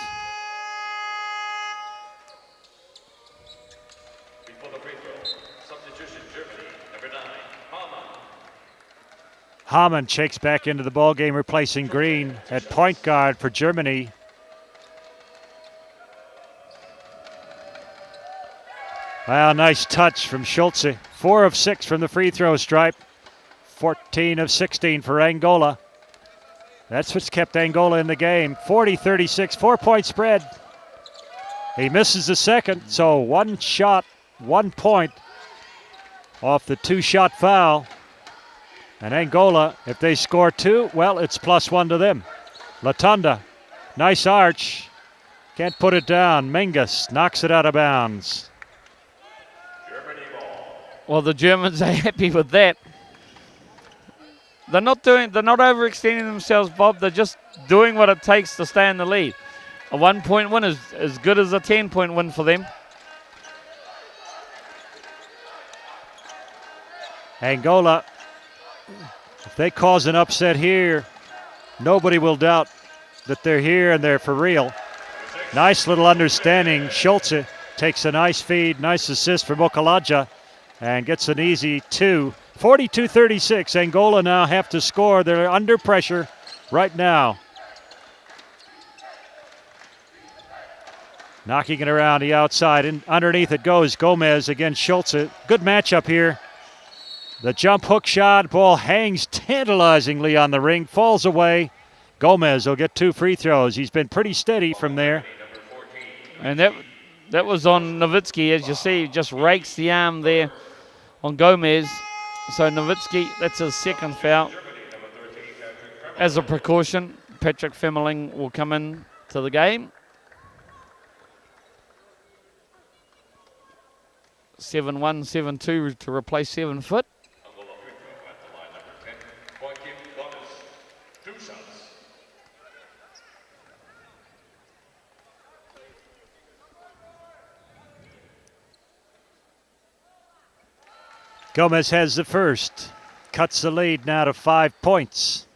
Hamann checks back into the ballgame, replacing Green at point guard for Germany. Wow, nice touch from Schultze. 4 of 6 from the free throw stripe. 14 of 16 for Angola. That's what's kept Angola in the game. 40-36, 4-point spread. He misses the second, so 1 shot, 1 point off the 2-shot foul. And Angola, if they score 2, well, it's +1 to them. Latunda, nice arch. Can't put it down. Mingus knocks it out of bounds. Well, the Germans are happy with that. They're not overextending themselves, Bob. They're just doing what it takes to stay in the lead. A 1-point win is as good as a 10-point win for them. Angola, if they cause an upset here, nobody will doubt that they're here and they're for real. Nice little understanding. Schultze takes a nice feed, nice assist from Okalaja, and gets an easy 2. 42-36. Angola now have to score. They're under pressure right now. Knocking it around the outside. And underneath it goes Gomez against Schultze. Good matchup here. The jump hook shot. Ball hangs tantalizingly on the ring. Falls away. Gomez will get 2 free throws. He's been pretty steady from there. And that was on Nowitzki. As you see, he just rakes the arm there on Gomez. So Nowitzki, that's his second foul. As a precaution, Patrick Femmeling will come in to the game. 7-1, 7-2 to replace 7 foot. Gomez has the first. Cuts the lead now to 5 points.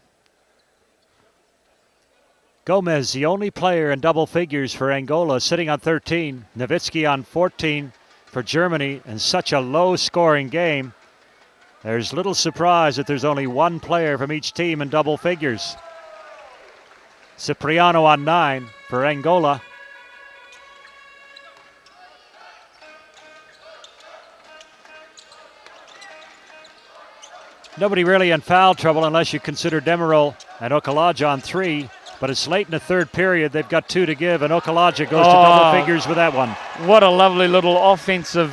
Gomez, the only player in double figures for Angola, sitting on 13. Nowitzki on 14 for Germany, and such a low-scoring game. There's little surprise that there's only one player from each team in double figures. Cipriano on 9 for Angola. Nobody really in foul trouble unless you consider Demirel and Okalaja on 3. But it's late in the third period. They've got 2 to give, and Okalaja goes to double figures with that one. What a lovely little offensive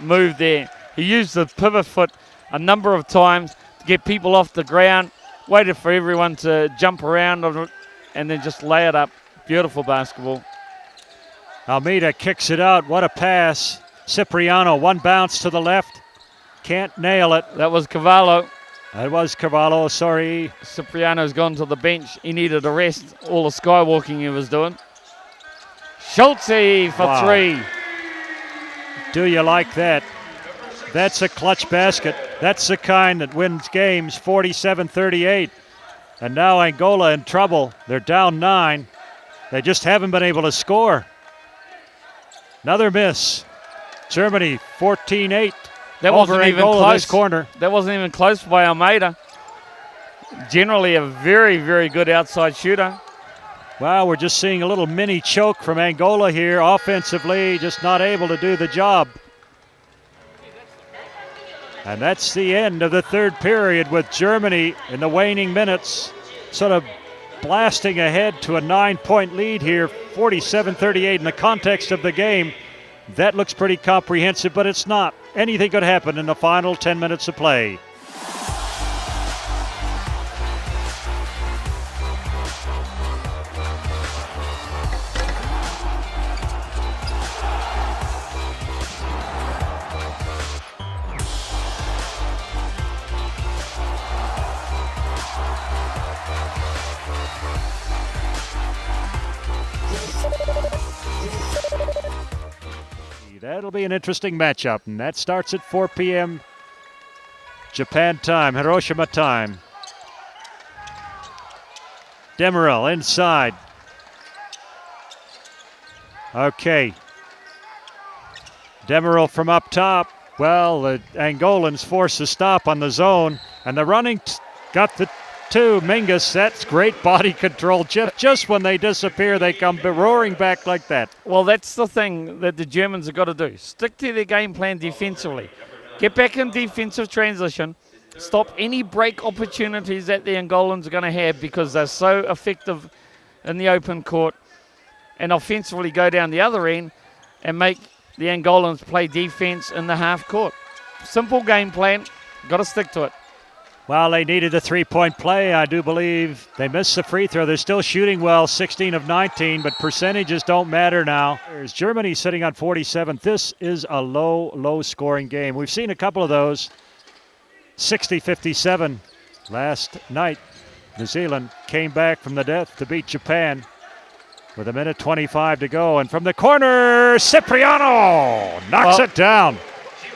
move there. He used the pivot foot a number of times to get people off the ground, waited for everyone to jump around on it, and then just lay it up. Beautiful basketball. Almeida kicks it out. What a pass. Cipriano, one bounce to the left. Can't nail it. That was Cavallo. That was Cavallo, sorry. Cipriano's gone to the bench. He needed a rest. All the skywalking he was doing. Schultze for 3. Do you like that? That's a clutch basket. That's the kind that wins games 47-38. And now Angola in trouble. They're down 9. They just haven't been able to score. Another miss. Germany 14-8. That wasn't even close. This corner. That wasn't even close by Almeida. Generally a very, very good outside shooter. Wow, we're just seeing a little mini choke from Angola here. Offensively, just not able to do the job. And that's the end of the third period with Germany in the waning minutes sort of blasting ahead to a 9-point lead here, 47-38 in the context of the game. That looks pretty comprehensive, but it's not. Anything could happen in the final 10 minutes of play. That'll be an interesting matchup, and that starts at 4 p.m. Japan time, Hiroshima time. Demirel inside. Okay. Demirel from up top. Well, the Angolans forced a stop on the zone, and the running got the 2. Mingus, that's great body control. Just when they disappear, they come roaring back like that. Well, that's the thing that the Germans have got to do. Stick to their game plan defensively. Get back in defensive transition. Stop any break opportunities that the Angolans are going to have because they're so effective in the open court. And offensively go down the other end and make the Angolans play defense in the half court. Simple game plan. Got to stick to it. Well, they needed a 3-point play. I do believe they missed the free throw. They're still shooting well, 16 of 19, but percentages don't matter now. There's Germany sitting on 47. This is a low-scoring game. We've seen a couple of those. 60-57 last night. New Zealand came back from the death to beat Japan with 1:25 to go. And from the corner, Cipriano knocks it down.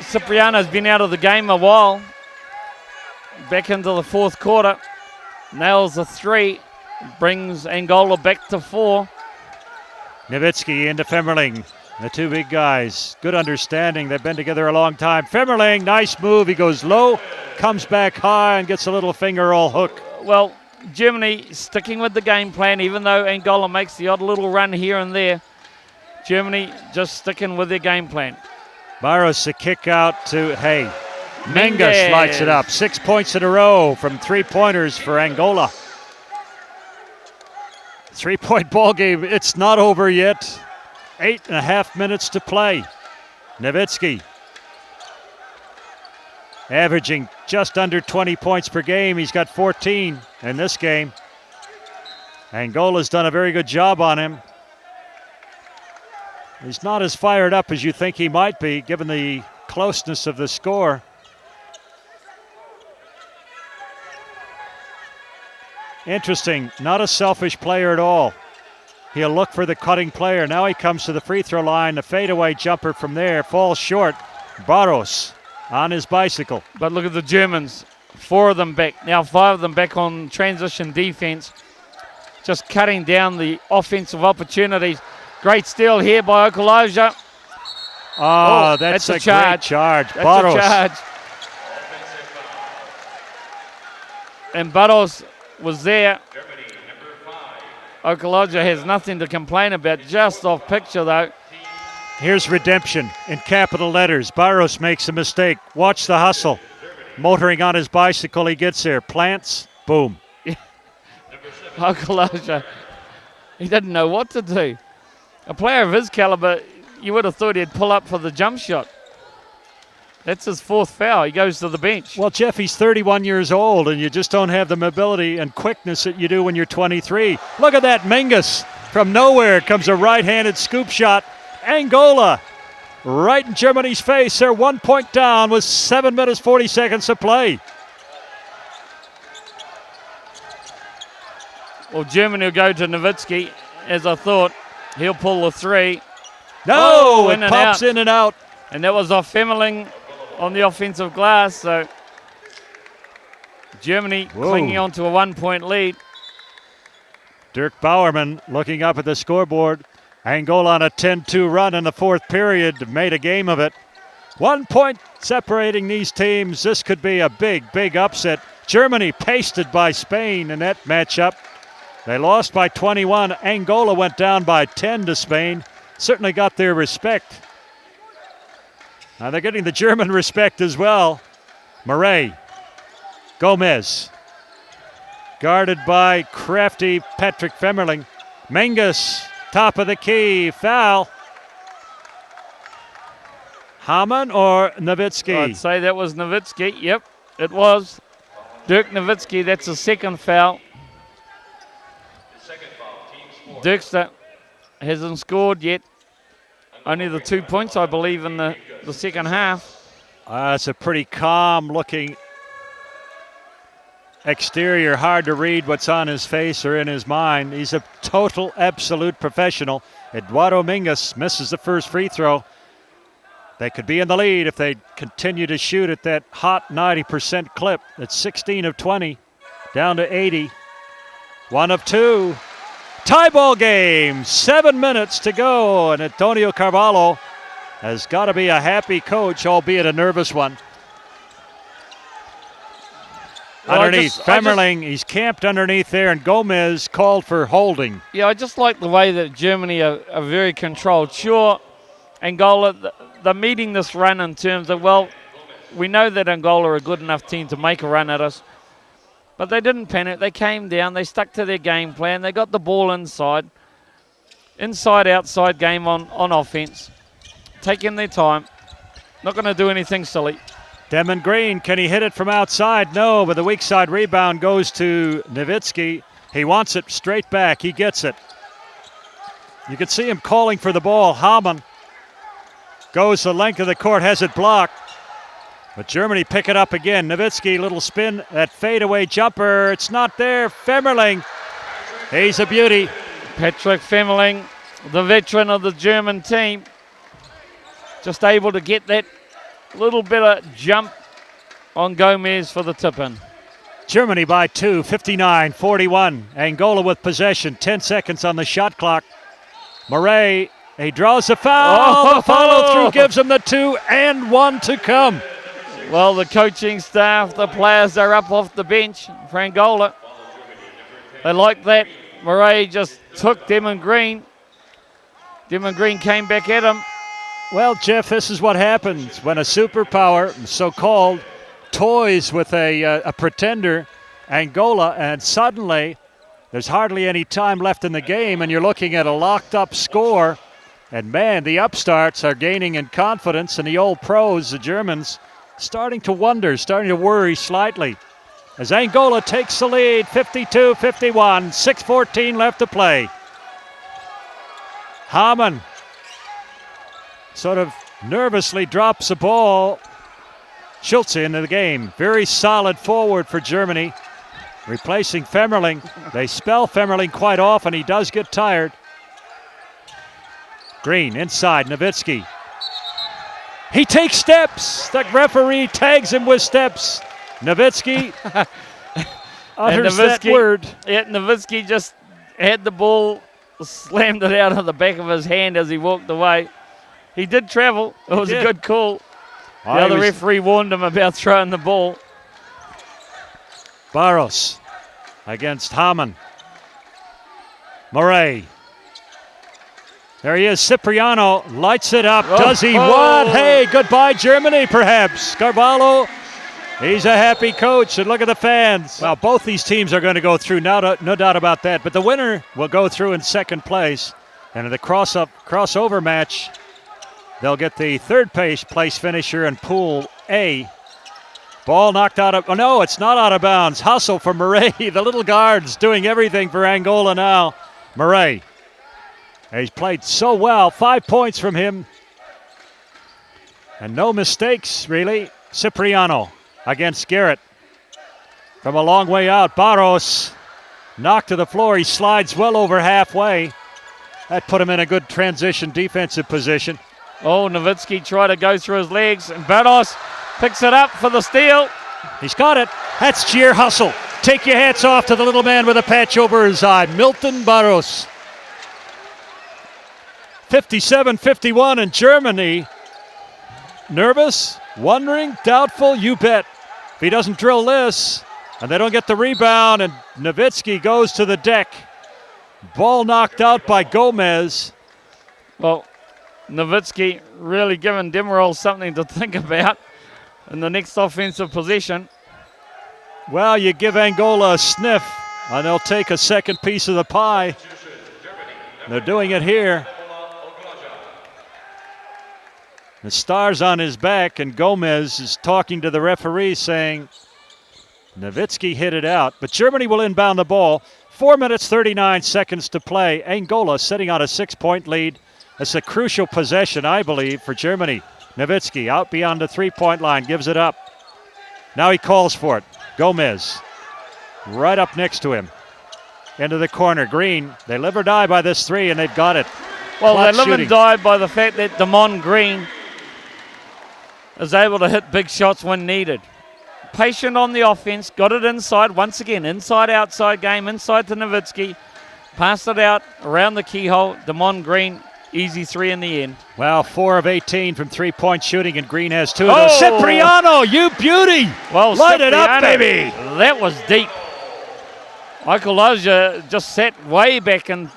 Cipriano's been out of the game a while. Back into the fourth quarter, nails a 3, brings Angola back to 4. Nowitzki into Femmerling, the 2 big guys. Good understanding, they've been together a long time. Femmerling, nice move, he goes low, comes back high and gets a little finger roll hook. Well, Germany sticking with the game plan, even though Angola makes the odd little run here and there. Germany just sticking with their game plan. Barros, the kick out to Hay. Mingus lights it up. 6 points in a row from 3-pointers for Angola. 3-point ball game. It's not over yet. 8.5 minutes to play. Nowitzki averaging just under 20 points per game. He's got 14 in this game. Angola's done a very good job on him. He's not as fired up as you think he might be, given the closeness of the score. Interesting, not a selfish player at all. He'll look for the cutting player. Now he comes to the free throw line. The fadeaway jumper from there falls short. Barros on his bicycle. But look at the Germans. 4 of them back. Now 5 of them back on transition defense. Just cutting down the offensive opportunities. Great steal here by Okoloja. Oh, that's a great charge. That's Barros. a charge. And Barros was there. Okoloja has nothing to complain about. Just off picture, though. Here's redemption in capital letters. Barros makes a mistake. Watch the hustle. Motoring on his bicycle, he gets there. Plants, boom. Okoloja, he didn't know what to do. A player of his caliber, you would have thought he'd pull up for the jump shot. That's his 4th foul. He goes to the bench. Well, Jeff, he's 31 years old, and you just don't have the mobility and quickness that you do when you're 23. Look at that, Mingus. From nowhere comes a right-handed scoop shot. Angola, right in Germany's face. They're 1 point down with 7 minutes, 40 seconds to play. Well, Germany will go to Nowitzki, as I thought. He'll pull the 3. No, it pops in and out. And that was off Femmerling on the offensive glass. So Germany clinging on to a 1 point lead. Dirk Bowerman looking up at the scoreboard. Angola on a 10-2 run in the 4th period, made a game of it. 1 point separating these teams. This could be a big, big upset. Germany pasted by Spain in that matchup. They lost by 21. Angola went down by 10 to Spain. Certainly got their respect. Now they're getting the German respect as well. Murray, Gomez, guarded by crafty Patrick Femmerling. Menges, top of the key, foul. Hamann or Nowitzki? I'd say that was Nowitzki. Yep, it was. Dirk Nowitzki, that's his 2nd foul. Dirkster hasn't scored yet. Only the 2 points, I believe, in the second half. It's a pretty calm-looking exterior. Hard to read what's on his face or in his mind. He's a total, absolute professional. Eduardo Mingus misses the first free throw. They could be in the lead if they continue to shoot at that hot 90% clip. It's 16 of 20, down to 80. 1 of 2. Tie ball game, 7 minutes to go, and Antonio Carvalho has got to be a happy coach, albeit a nervous one. Well, underneath, Femmerling, he's camped underneath there, and Gomez called for holding. Yeah, I just like the way that Germany are very controlled. Sure, Angola, they're meeting this run in terms of, well, we know that Angola are a good enough team to make a run at us. But they didn't panic. They came down. They stuck to their game plan. They got the ball inside. Inside-outside game on offense. Taking their time. Not going to do anything silly. Demon Green, can he hit it from outside? No, but the weak side rebound goes to Nowitzki. He wants it straight back. He gets it. You can see him calling for the ball. Hamann goes the length of the court, has it blocked. But Germany pick it up again. Nowitzki, little spin, that fadeaway jumper. It's not there. Femmerling, he's a beauty. Patrick Femmerling, the veteran of the German team, just able to get that little bit of jump on Gomez for the tip-in. Germany by 2, 59-41. Angola with possession, 10 seconds on the shot clock. Murray, he draws the foul. The follow-through gives him the 2 and 1 to come. Well, the coaching staff, the players are up off the bench for Angola. They like that. Murray just took Demon Green. Demon Green came back at him. Well, Jeff, this is what happens when a superpower, so-called, toys with a pretender, Angola, and suddenly there's hardly any time left in the game, and you're looking at a locked-up score. And, man, the upstarts are gaining in confidence, and the old pros, the Germans, starting to wonder, starting to worry slightly. As Angola takes the lead, 52-51, 6:14 left to play. Hamann sort of nervously drops the ball. Schulze into the game. Very solid forward for Germany. Replacing Femmerling. They spell Femmerling quite often. He does get tired. Green inside, Nowitzki. He takes steps. The referee tags him with steps. Nowitzki utters that word. Yeah, Nowitzki just had the ball, slammed it out of the back of his hand as he walked away. He did travel. It was a good call. The other referee warned him about throwing the ball. Barros against Hamann. Murray. There he is. Cipriano lights it up. Does he? What? Hey, goodbye Germany perhaps. Carvalho, he's a happy coach. And look at the fans. Well, both these teams are going to go through, no doubt about that. But the winner will go through in second place. And in the crossover match, they'll get the third place finisher in Pool A. Ball knocked out of, oh no, it's not out of bounds. Hustle for Murray. The little guard's doing everything for Angola now. Murray. He's played so well. 5 points from him. And no mistakes, really. Cipriano against Garrett. From a long way out, Barros knocked to the floor. He slides well over halfway. That put him in a good transition defensive position. Oh, Nowitzki tried to go through his legs, and Barros picks it up for the steal. He's got it. That's sheer hustle. Take your hats off to the little man with a patch over his eye, Milton Barros. 57-51 in Germany. Nervous, wondering, doubtful, you bet. If he doesn't drill this, and they don't get the rebound, and Nowitzki goes to the deck. Ball knocked out by Gomez. Well, Nowitzki really giving Demirol something to think about in the next offensive possession. Well, you give Angola a sniff, and they'll take a second piece of the pie. They're doing it here. The star's on his back, and Gomez is talking to the referee saying Nowitzki hit it out, but Germany will inbound the ball. 4 minutes, 39 seconds to play. Angola sitting on a 6-point lead. It's a crucial possession, I believe, for Germany. Nowitzki out beyond the three-point line, gives it up. Now he calls for it. Gomez right up next to him. Into the corner. Green, they live or die by this three, and they've got it. Well, they live and die by the fact that Damon Green is able to hit big shots when needed. Patient on the offense, got it inside. Once again, inside-outside game, inside to Nowitzki. Passed it out around the keyhole. Damon Green, easy three in the end. Well, 4 of 18 from three-point shooting, and Green has 2 of those. Cipriano, you beauty! Well, light it up, baby! That was deep. Okoloja just sat way back and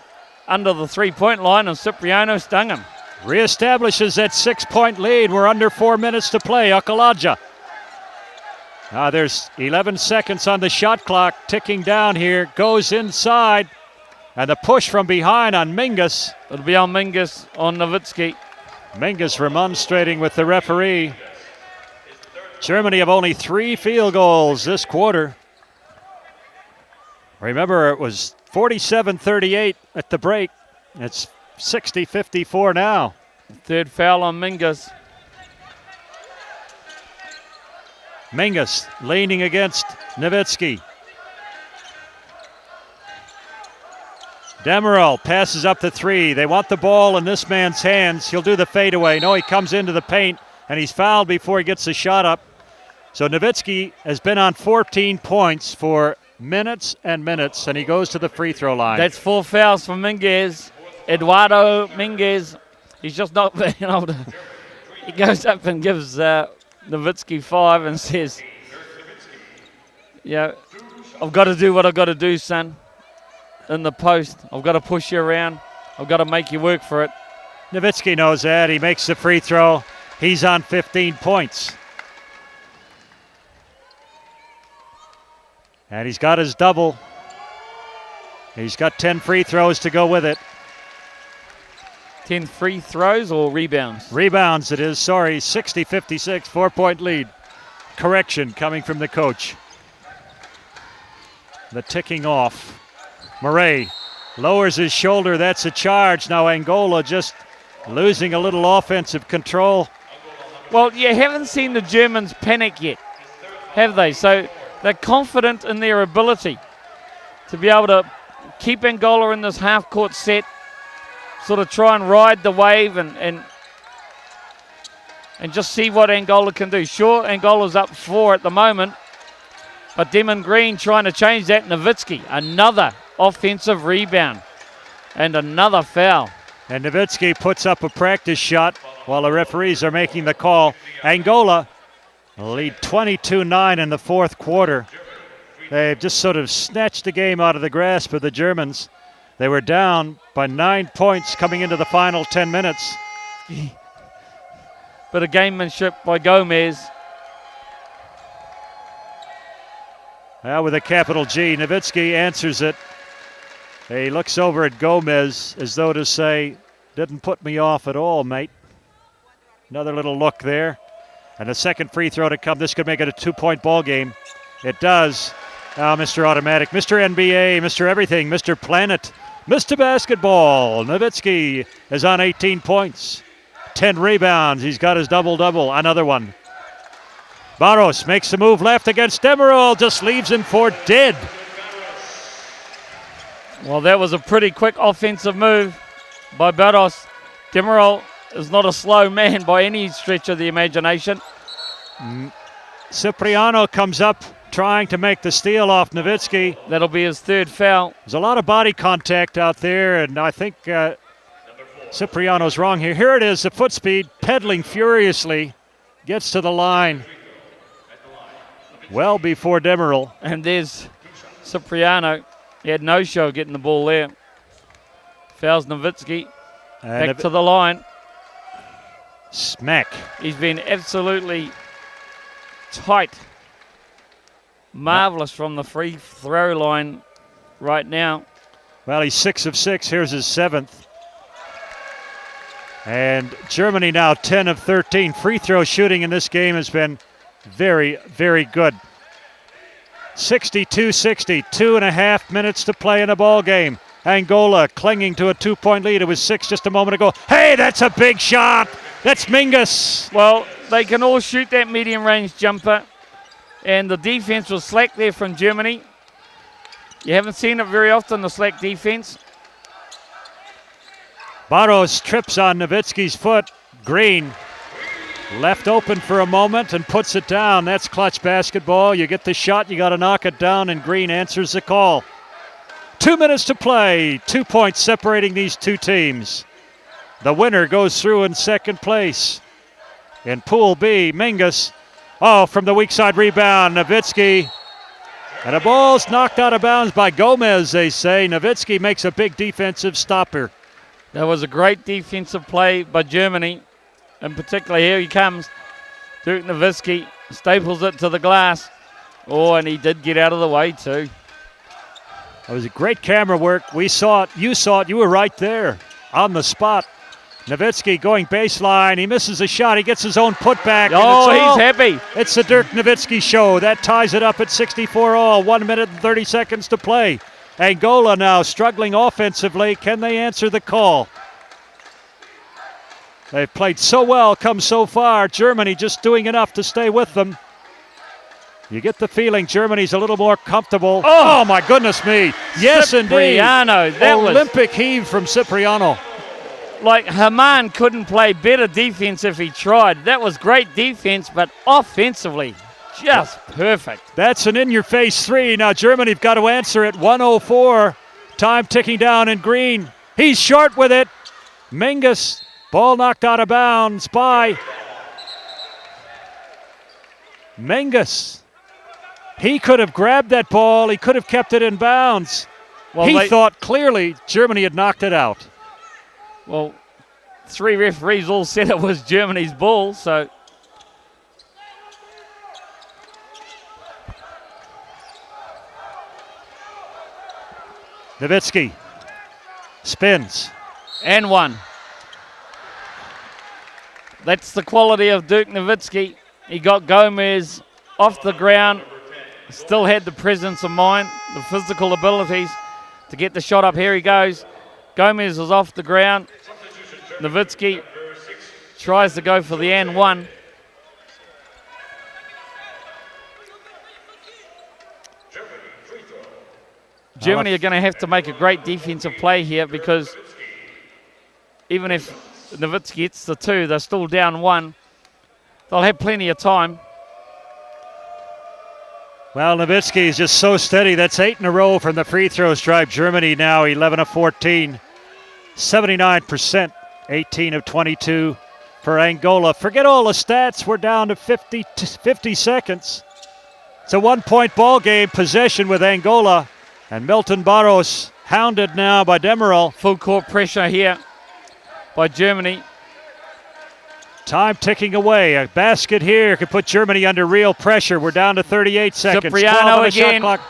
under the three-point line, and Cipriano stung him. Reestablishes that 6-point lead. We're under 4 minutes to play. Okoloja. Now there's 11 seconds on the shot clock, ticking down here. Goes inside, and the push from behind on Mingus. It'll be on Mingus, on Nowitzki. Mingus remonstrating with the referee. Germany have only 3 field goals this quarter. Remember, it was 47-38 at the break. It's 60-54 now. Third foul on Mingus. Mingus leaning against Nowitzki. Demirol passes up the 3. They want the ball in this man's hands. He'll do the fadeaway. No, he comes into the paint, and he's fouled before he gets the shot up. So Nowitzki has been on 14 points for minutes and minutes, and he goes to the free throw line. That's 4 fouls for Minguez. Eduardo Minguez. He's just not being able to. He goes up and gives Nowitzki 5 and says, "Yeah, I've got to do what I've got to do, son. In the post, I've got to push you around. I've got to make you work for it." Nowitzki knows that. He makes the free throw. He's on 15 points. And he's got his double. He's got 10 free throws to go with it. 10 free throws or rebounds? Rebounds it is, sorry. 60-56, 4-point lead. Correction coming from the coach. The ticking off. Murray lowers his shoulder. That's a charge. Now Angola just losing a little offensive control. Well, you haven't seen the Germans panic yet, have they? So they're confident in their ability to be able to keep Angola in this half-court set, sort of try and ride the wave and and just see what Angola can do. Sure, Angola's up 4 at the moment, but Demon Green trying to change that. Nowitzki, another offensive rebound and another foul. And Nowitzki puts up a practice shot while the referees are making the call. Angola lead 22-9 in the fourth quarter. They've just sort of snatched the game out of the grasp of the Germans. They were down by 9 points coming into the final 10 minutes. Bit of gamemanship by Gomez. Now with a capital G, Nowitzki answers it. He looks over at Gomez as though to say, didn't put me off at all, mate. Another little look there. And a second free throw to come. This could make it a 2-point ball game. It does. Mr. Automatic, Mr. NBA, Mr. Everything, Mr. Planet, Mr. Basketball. Nowitzki is on 18 points. 10 rebounds. He's got his double-double. Another one. Barros makes the move left against Demerol. Just leaves him for dead. Well, that was a pretty quick offensive move by Barros. Demerol is not a slow man by any stretch of the imagination. Cipriano comes up trying to make the steal off Nowitzki. That'll be his third foul. There's a lot of body contact out there, and I think Cipriano's wrong here. Here it is, the foot speed, pedaling furiously, gets to the line well before Demerol. And there's Cipriano. He had no show getting the ball there. Fouls Nowitzki. Back to the line. Smack. He's been absolutely tight. Marvelous from the free throw line right now. Well, he's 6 of 6. Here's his 7th. And Germany now 10 of 13. Free throw shooting in this game has been very, very good. 62-60, 2.5 minutes to play in a ball game. Angola clinging to a 2-point lead. It was 6 just a moment ago. Hey, that's a big shot. That's Mingus. Well, they can all shoot that medium range jumper. And the defense was slack there from Germany. You haven't seen it very often, the slack defense. Barros trips on Nowitzki's foot. Green left open for a moment and puts it down. That's clutch basketball. You get the shot, you got to knock it down, and Green answers the call. 2 minutes to play. 2 points separating these two teams. The winner goes through in second place. In Pool B, Mingus. Oh, from the weak side rebound, Nowitzki. And the ball's knocked out of bounds by Gomez, they say. Nowitzki makes a big defensive stopper. That was a great defensive play by Germany. And particularly here he comes. Dirk Nowitzki staples it to the glass. Oh, and he did get out of the way too. It was a great camera work. We saw it. You were right there on the spot. Nowitzki going baseline. He misses a shot. He gets his own putback. Oh, he's happy. It's the Dirk Nowitzki show. That ties it up at 64 all. 1 minute and 30 seconds to play. Angola now struggling offensively. Can they answer the call? They've played so well, come so far. Germany just doing enough to stay with them. You get the feeling Germany's a little more comfortable. Oh my goodness me. Yes, Cipriano, indeed. that was Olympic heave from Cipriano. Like Haman couldn't play better defense if he tried. That was great defense, but offensively, just perfect. That's an in-your-face three. Now Germany've got to answer it. 1:04. Time ticking down in Green. He's short with it. Mingus. Ball knocked out of bounds by Mingus. He could have grabbed that ball. He could have kept it in bounds. Well, he thought clearly Germany had knocked it out. Well, 3 referees all said it was Germany's ball, so. Nowitzki spins. And one. That's the quality of Dirk Nowitzki. He got Gomez off the ground, still had the presence of mind, the physical abilities to get the shot up. Here he goes. Gomez is off the ground. Nowitzki tries to go for the and one. Germany are going to have to make a great defensive play here, because even if Nowitzki gets the 2, they're still down 1. they'll have plenty of time. Well, Nowitzki is just so steady. That's 8 in a row from the free throw stripe. Germany now 11 of 14, 79%, 18 of 22 for Angola. Forget all the stats. We're down to 50 seconds. It's a 1-point ball game, possession with Angola. And Milton Barros hounded now by Demirel. Full court pressure here by Germany. Time ticking away. A basket here could put Germany under real pressure. We're down to 38 seconds. Cipriano again. Shot clock.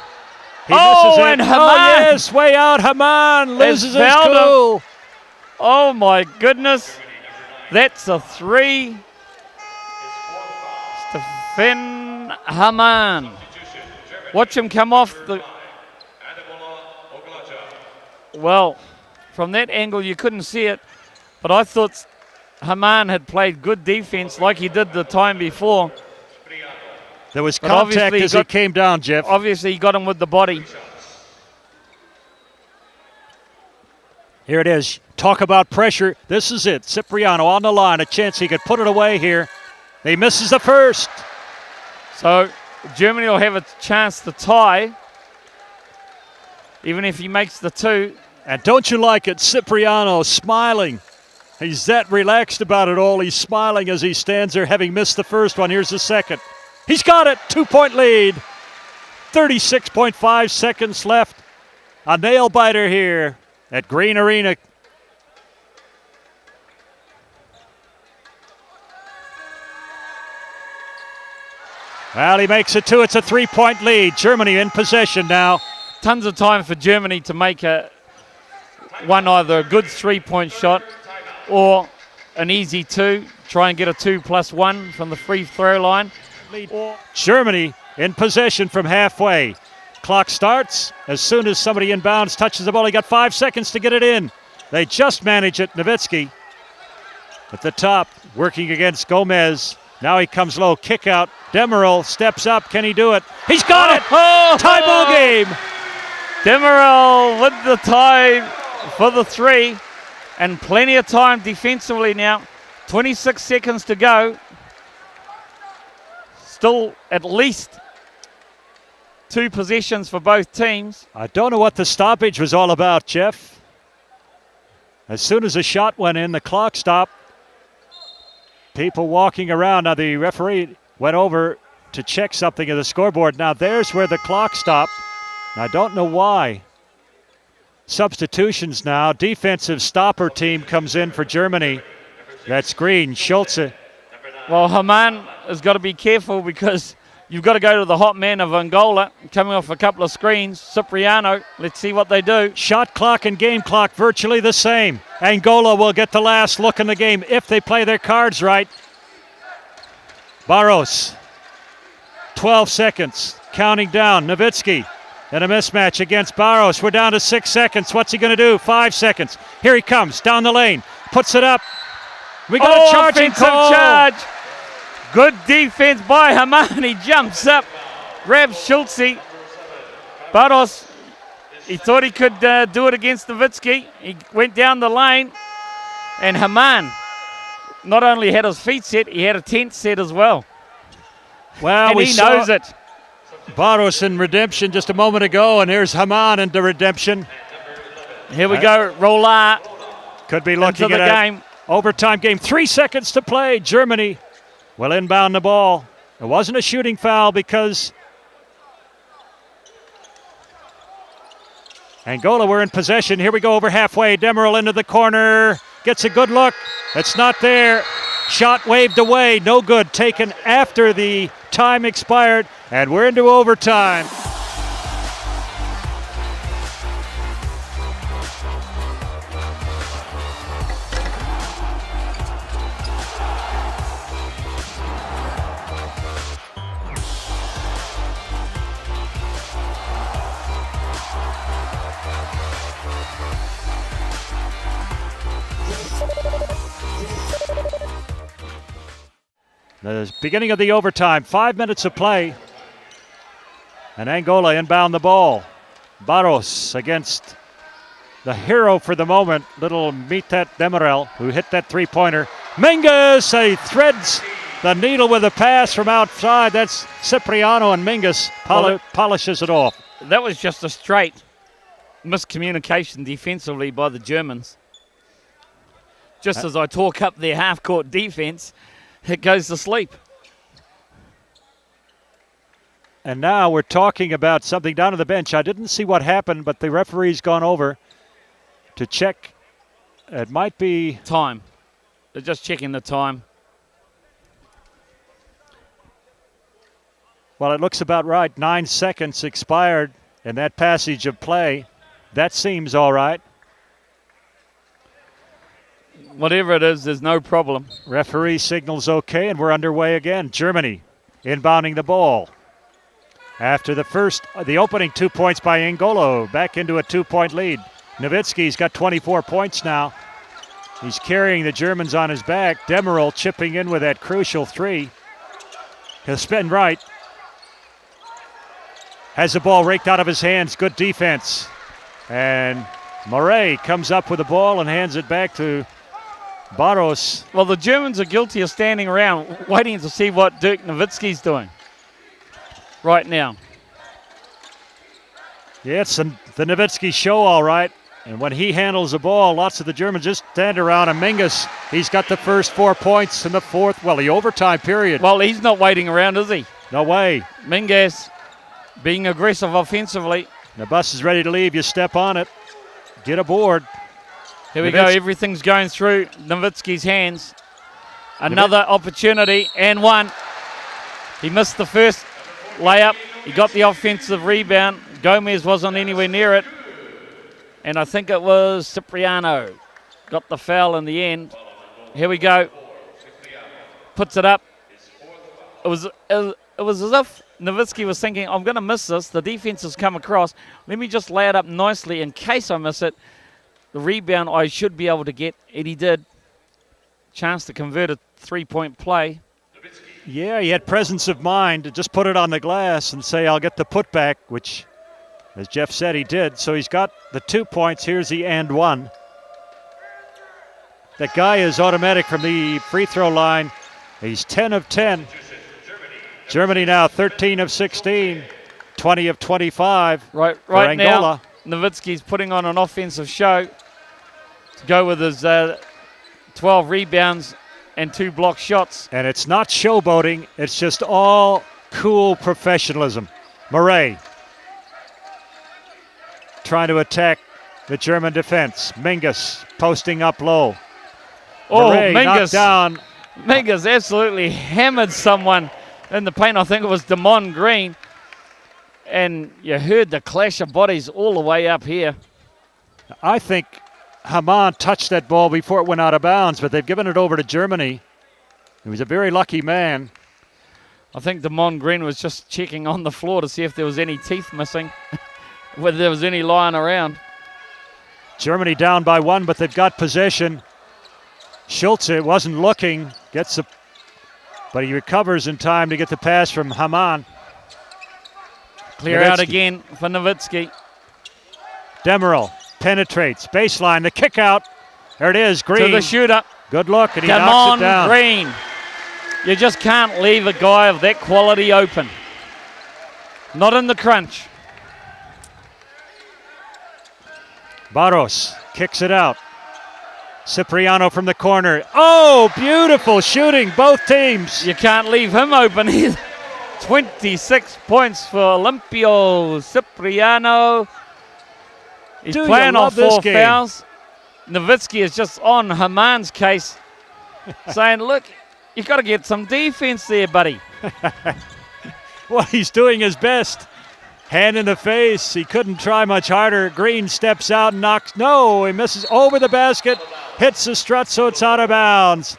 He oh, misses it. and Haman. Oh, yes, way out. Haman loses his cool. Oh, my goodness. That's a 3. Stefan Haman. Watch him come off the... Well, from that angle you couldn't see it, but I thought Haman had played good defense like he did the time before. There was contact as he came down, Jeff. Obviously, he got him with the body. Here it is. Talk about pressure. This is it. Cipriano on the line. A chance he could put it away here. He misses the first. So Germany will have a chance to tie, even if he makes the 2. And don't you like it? Cipriano smiling. He's that relaxed about it all. He's smiling as he stands there having missed the first one. Here's the second. He's got it. 2-point lead. 36.5 seconds left. A nail biter here at Green Arena. Well, he makes it 2. It's a 3-point lead. Germany in possession now. Tons of time for Germany to make either a good 3-point shot or an easy 2. Try and get a 2+1 from the free throw line. Germany in possession from halfway. Clock starts as soon as somebody inbounds touches the ball. He got 5 seconds to get it in. They just manage it. Nowitzki at the top working against Gomez. Now he comes low. Kick out. Demirel steps up. Can he do it? He's got it. Tie ball game. Demirel with the tie for the 3. And plenty of time defensively now. 26 seconds to go. Still at least 2 possessions for both teams. I don't know what the stoppage was all about, Jeff. As soon as the shot went in, the clock stopped. People walking around. Now the referee went over to check something at the scoreboard. Now there's where the clock stopped. I don't know why. Substitutions now. Defensive stopper team comes in for Germany. That's Green, Schulze. Well, Haman has got to be careful because you've got to go to the hot man of Angola, coming off a couple of screens. Cipriano, let's see what they do. Shot clock and game clock virtually the same. Angola will get the last look in the game if they play their cards right. Barros, 12 seconds, counting down. Nowitzki in a mismatch against Barros. We're down to 6 seconds. What's he going to do? 5 seconds. Here he comes down the lane, puts it up. We got a charging call. Charge. Good defense by Haman. He jumps up, grabs Schulze. Barros, he thought he could do it against Nowitzki. He went down the lane, and Haman not only had his feet set, he had a tent set as well. Well, and he knows it. Barros in redemption just a moment ago, and here's Haman into redemption. Here we go, Roller. Could be looking into at the a game. Overtime game. 3 seconds to play. Germany will inbound the ball. It wasn't a shooting foul because Angola were in possession. Here we go over halfway. Demirel into the corner. Gets a good look. It's not there. Shot waved away. No good. Taken after the time expired. And we're into overtime. The beginning of the overtime, 5 minutes of play. And Angola inbound the ball. Barros against the hero for the moment, little Mitat Demirel, who hit that three-pointer. Menges, he threads The needle with the pass from outside. That's Cipriano, and Mingus polishes it off. That was just a straight miscommunication defensively by the Germans. Just as I talk up their half-court defense, it goes to sleep. And now we're talking about something down on the bench. I didn't see what happened, but the referee's gone over to check. It might be time. They're just checking the time. Well, it looks about right. 9 seconds expired in that passage of play. That seems all right. Whatever it is, there's no problem. Referee signals okay, and we're underway again. Germany inbounding the ball. After the opening 2 points by Angola, back into a 2-point lead. Nowitzki's got 24 points now. He's carrying the Germans on his back. Demerol chipping in with that crucial three. He'll spin right. Has the ball raked out of his hands. Good defense. And Murray comes up with the ball and hands it back to Barros. Well, the Germans are guilty of standing around waiting to see what Dirk Nowitzki's doing right now. Yeah, it's the Nowitzki show, all right. And when he handles the ball, lots of the Germans just stand around. And Mingus, he's got the first 4 points in the the overtime period. Well, he's not waiting around, is he? No way. Mingus being aggressive offensively. The bus is ready to leave. You step on it. Get aboard. Here we go. Everything's going through Nowitzki's hands. Another opportunity and one. He missed the first layup. He got the offensive rebound. Gomez wasn't anywhere near it. And I think it was Cipriano. Got the foul in the end. Here we go. Puts it up. It was as if Nowitzki was thinking, I'm going to miss this. The defense has come across. Let me just lay it up nicely in case I miss it. The rebound I should be able to get, and he did. Chance to convert a 3-point play. Yeah, he had presence of mind to just put it on the glass and say, I'll get the putback, which, as Jeff said, he did. So he's got the 2 points. Here's the and one. That guy is automatic from the free throw line. He's 10 of 10. Germany now 13 of 16, 20 of 25. Right Angola. Now, Nowitzki's putting on an offensive show to go with his 12 rebounds and 2 block shots. And it's not showboating. It's just all cool professionalism. Murray trying to attack the German defense. Mingus posting up low. Oh, Murray knocked down. Mingus absolutely hammered someone in the paint. I think it was Damon Green. And you heard the clash of bodies all the way up here. I think Haman touched that ball before it went out of bounds, but they've given it over to Germany. He was a very lucky man. I think Damon Green was just checking on the floor to see if there was any teeth missing, whether there was any lying around. Germany down by 1, but they've got possession. Schulze wasn't looking, but he recovers in time to get the pass from Haman. Clear out again for Nowitzki. Demerol penetrates, baseline, the kick out. There it is, Green. To the shooter. Good look, and he knocks it down. Green. You just can't leave a guy of that quality open. Not in the crunch. Barros kicks it out. Cipriano from the corner. Oh, beautiful shooting, both teams. You can't leave him open either. 26 points for Olympio Cipriano. He's playing on 4 fouls. Nowitzki is just on Haman's case, saying, look, you've got to get some defense there, buddy. Well, he's doing his best. Hand in the face. He couldn't try much harder. Green steps out and knocks. No, he misses over the basket. Hits the strut, so it's out of bounds.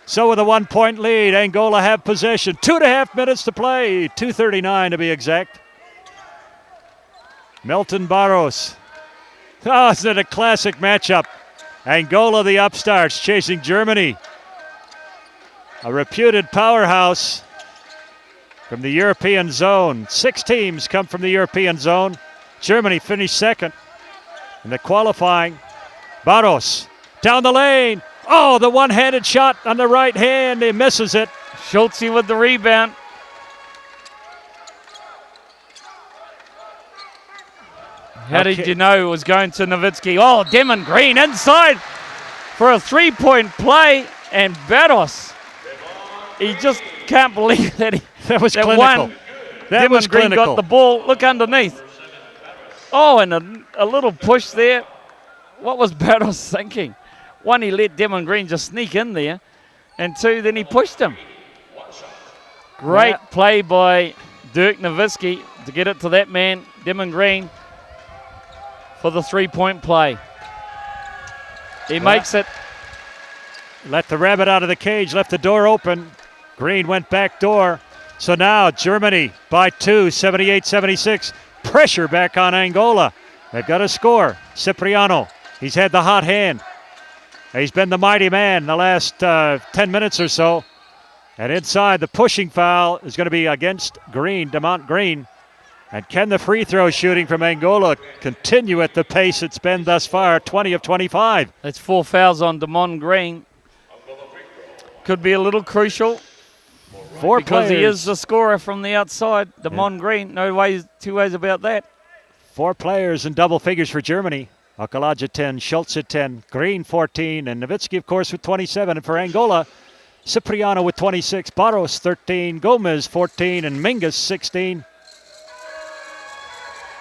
So with a 1-point lead, Angola have possession. 2.5 minutes to play. 2:39 to be exact. Milton Barros. Oh, isn't it a classic matchup? Angola, the upstarts, chasing Germany. A reputed powerhouse from the European zone. 6 teams come from the European zone. Germany finished second in the qualifying. Barros down the lane. Oh, the one-handed shot on the right hand. He misses it. Schultze with the rebound. How did you know it was going to Nowitzki? Oh, Demon Green inside for a three-point play, and Barros. He just can't believe that that was clinical. One, that was Green clinical. got the ball. Look underneath. Oh, and a little push there. What was Barros thinking? One, he let Demon Green just sneak in there, and two, then he pushed him. Great play by Dirk Nowitzki to get it to that man, Demon Green, for the three-point play. He makes it. Let the rabbit out of the cage, left the door open. Green went back door. So now Germany by 2, 78-76. Pressure back on Angola. They've got to score. Cipriano, he's had the hot hand. He's been the mighty man the last 10 minutes or so. And inside, the pushing foul is going to be against Green, Demont Green. And can the free throw shooting from Angola continue at the pace it's been thus far, 20 of 25? That's 4 fouls on Demont Green. Could be a little crucial. Because he is the scorer from the outside. Demont Green, no ways, two ways about that. 4 players in double figures for Germany. Okalaja 10, Schultz at 10, Green 14, and Nowitzki, of course, with 27. And for Angola, Cipriano with 26, Barros 13, Gomez 14, and Mingus 16.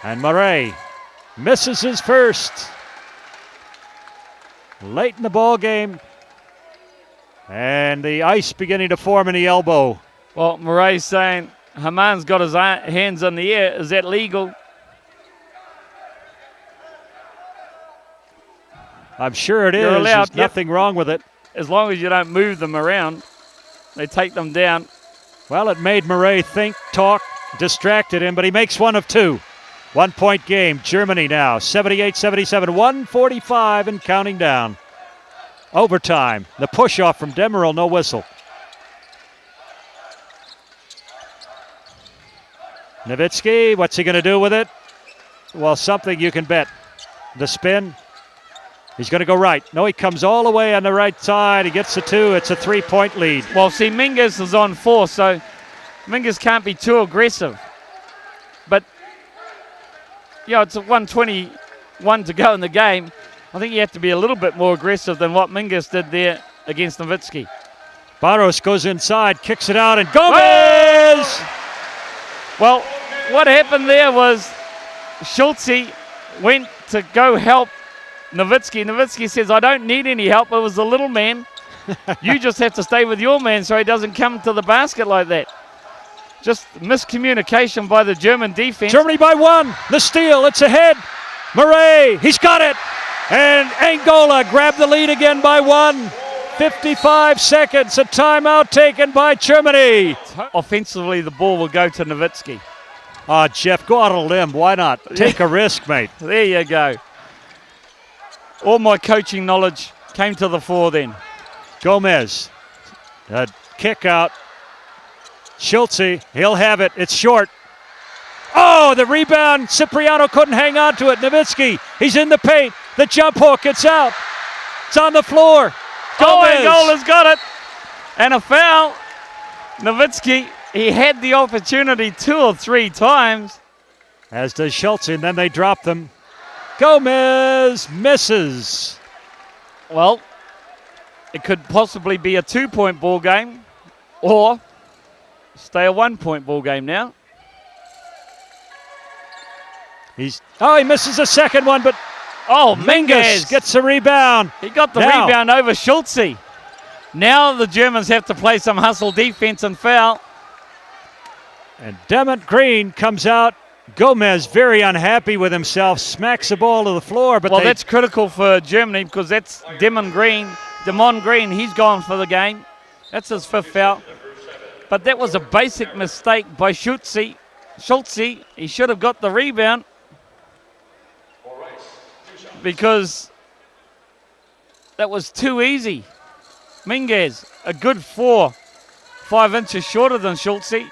And Murray misses his first. Late in the ball game. And the ice beginning to form in the elbow. Well, Murray's saying Haman's got his hands in the air. Is that legal? I'm sure it is. You're allowed. There's nothing wrong with it. As long as you don't move them around, they take them down. Well, it made Murray think, talk, distracted him, but he makes one of 2. 1-point game. Germany now, 78-77, 1:45 and counting down. Overtime. The push-off from Demeril, no whistle. Nowitzki, what's he going to do with it? Well, something you can bet. The spin. He's going to go right. No, he comes all the way on the right side. He gets the 2. It's a 3-point lead. Well, see, Mingus is on 4, so Mingus can't be too aggressive. But, yeah, it's a 1:21 to go in the game. I think you have to be a little bit more aggressive than what Mingus did there against Nowitzki. Barros goes inside, kicks it out, and Gomez! Well, what happened there was Schultze went to go help Nowitzki. Nowitzki says, I don't need any help. It was the little man. You just have to stay with your man so he doesn't come to the basket like that. Just miscommunication by the German defense. Germany by 1. The steal. It's ahead. Murray. He's got it. And Angola grabbed the lead again by 1. 55 seconds. A timeout taken by Germany. Offensively, the ball will go to Nowitzki. Jeff, go out on a limb. Why not? Take a risk, mate. There you go. All my coaching knowledge came to the fore then. Gomez. A kick out. Schultze. He'll have it. It's short. Oh, the rebound. Cipriano couldn't hang on to it. Nowitzki. He's in the paint. The jump hook. It's out. It's on the floor. Gomez. Oh, Angola's got it. And a foul. Nowitzki, he had the opportunity 2 or 3 times. As does Schultze, and then they drop them. Gomez misses. Well, it could possibly be a 2-point ball game or stay a 1-point ball game now. He misses a second one, but Mingus gets a rebound. He got the rebound over Schultze. Now the Germans have to play some hustle defense and foul. And Demont Green comes out. Gomez very unhappy with himself, smacks the ball to the floor. But that's critical for Germany because that's Demont Green, he's gone for the game. That's his 5th foul. But that was a basic mistake by Schultze. He should have got the rebound because that was too easy. Mingus, a good 4-5 inches shorter than Schultze.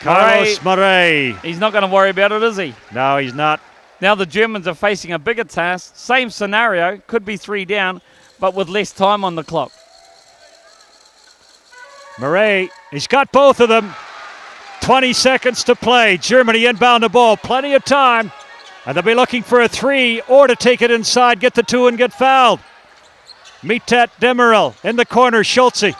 Carlos Murray. He's not going to worry about it, is he? No, he's not. Now the Germans are facing a bigger task. Same scenario, could be 3 down. but with less time on the clock. Murray, he's got both of them. 20 seconds to play. Germany inbound the ball. Plenty of time. And they'll be looking for a 3 or to take it inside, get the 2 and get fouled. Mitat Demirel in the corner. Schulze.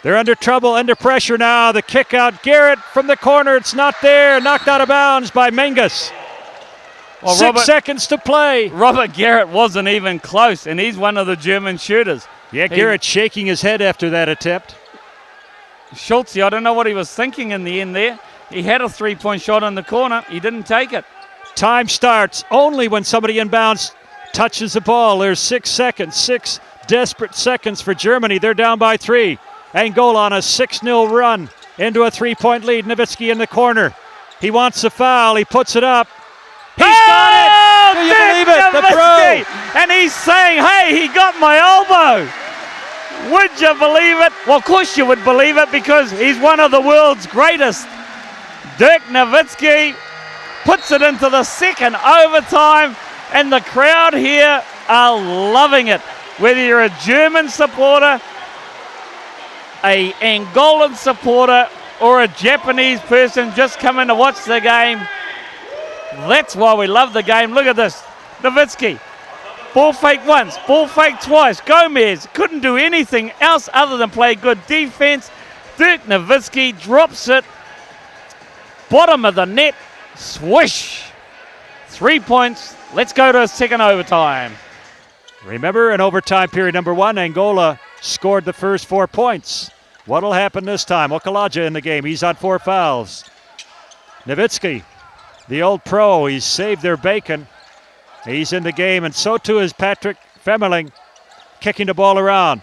They're under trouble, under pressure now. The kick out. Garrett from the corner. It's not there. Knocked out of bounds by Menges. Well, 6 seconds to play. Robert Garrett wasn't even close, and he's one of the German shooters. Yeah, Garrett shaking his head after that attempt. Schulze, I don't know what he was thinking in the end there. He had a three-point shot in the corner. He didn't take it. Time starts only when somebody inbounds touches the ball. There's 6 seconds, 6 desperate seconds for Germany. They're down by 3. Angola on a 6-0 run into a 3-point lead. Nowitzki in the corner. He wants the foul. He puts it up. He's got it! Do you believe it? The pro! And he's saying, hey, he got my elbow. Would you believe it? Well, of course you would believe it because he's one of the world's greatest. Dirk Nowitzki puts it into the second overtime, and the crowd here are loving it. Whether you're a German supporter, a Angolan supporter, or a Japanese person just coming to watch the game, that's why we love the game. Look at this. Nowitzki. Ball fake once, ball fake twice. Gomez couldn't do anything else other than play good defense. Dirk Nowitzki drops it. Bottom of the net. Swish. 3 points. Let's go to a second overtime. Remember, in overtime period number 1, Angola scored the first 4 points. What'll happen this time? Okalaja in the game. He's on 4 fouls. Nowitzki, the old pro, he's saved their bacon. He's in the game, and so too is Patrick Femmerling, kicking the ball around.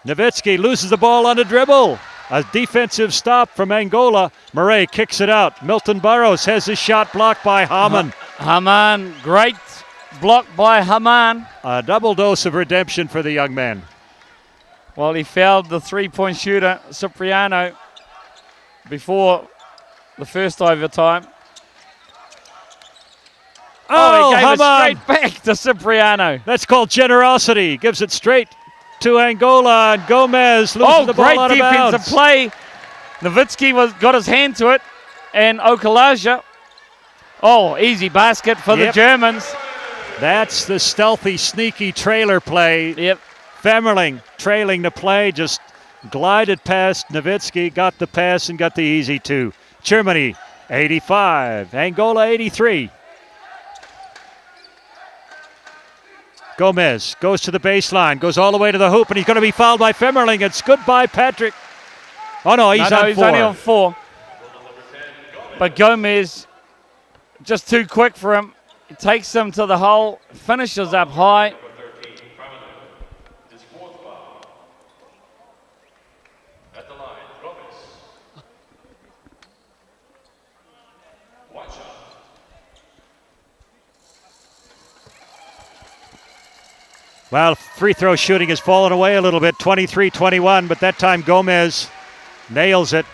Nowitzki loses the ball on the dribble. A defensive stop from Angola. Murray kicks it out. Milton Burrows has his shot blocked by Hamann. Hamann, great block by Hamann. A double dose of redemption for the young man. Well, he fouled the three-point shooter, Cipriano, before the first overtime. Oh, he gave it straight back to Cipriano. That's called generosity. Gives it straight to Angola, and Gomez loses the ball out of bounds. Great defensive play. Nowitzki got his hand to it, and Okalaja. Oh, easy basket for the Germans. That's the stealthy, sneaky trailer play. Yep. Femmerling trailing the play, just glided past Nowitzki, got the pass and got the easy 2. Germany 85, Angola 83. Gomez goes to the baseline, goes all the way to the hoop, and he's going to be fouled by Femmerling. It's good by Patrick. Oh no, he's on 4. He's only on 4. But Gomez, just too quick for him. He takes him to the hole, finishes up high. Well, free throw shooting has fallen away a little bit, 23-21, but that time Gomez nails it.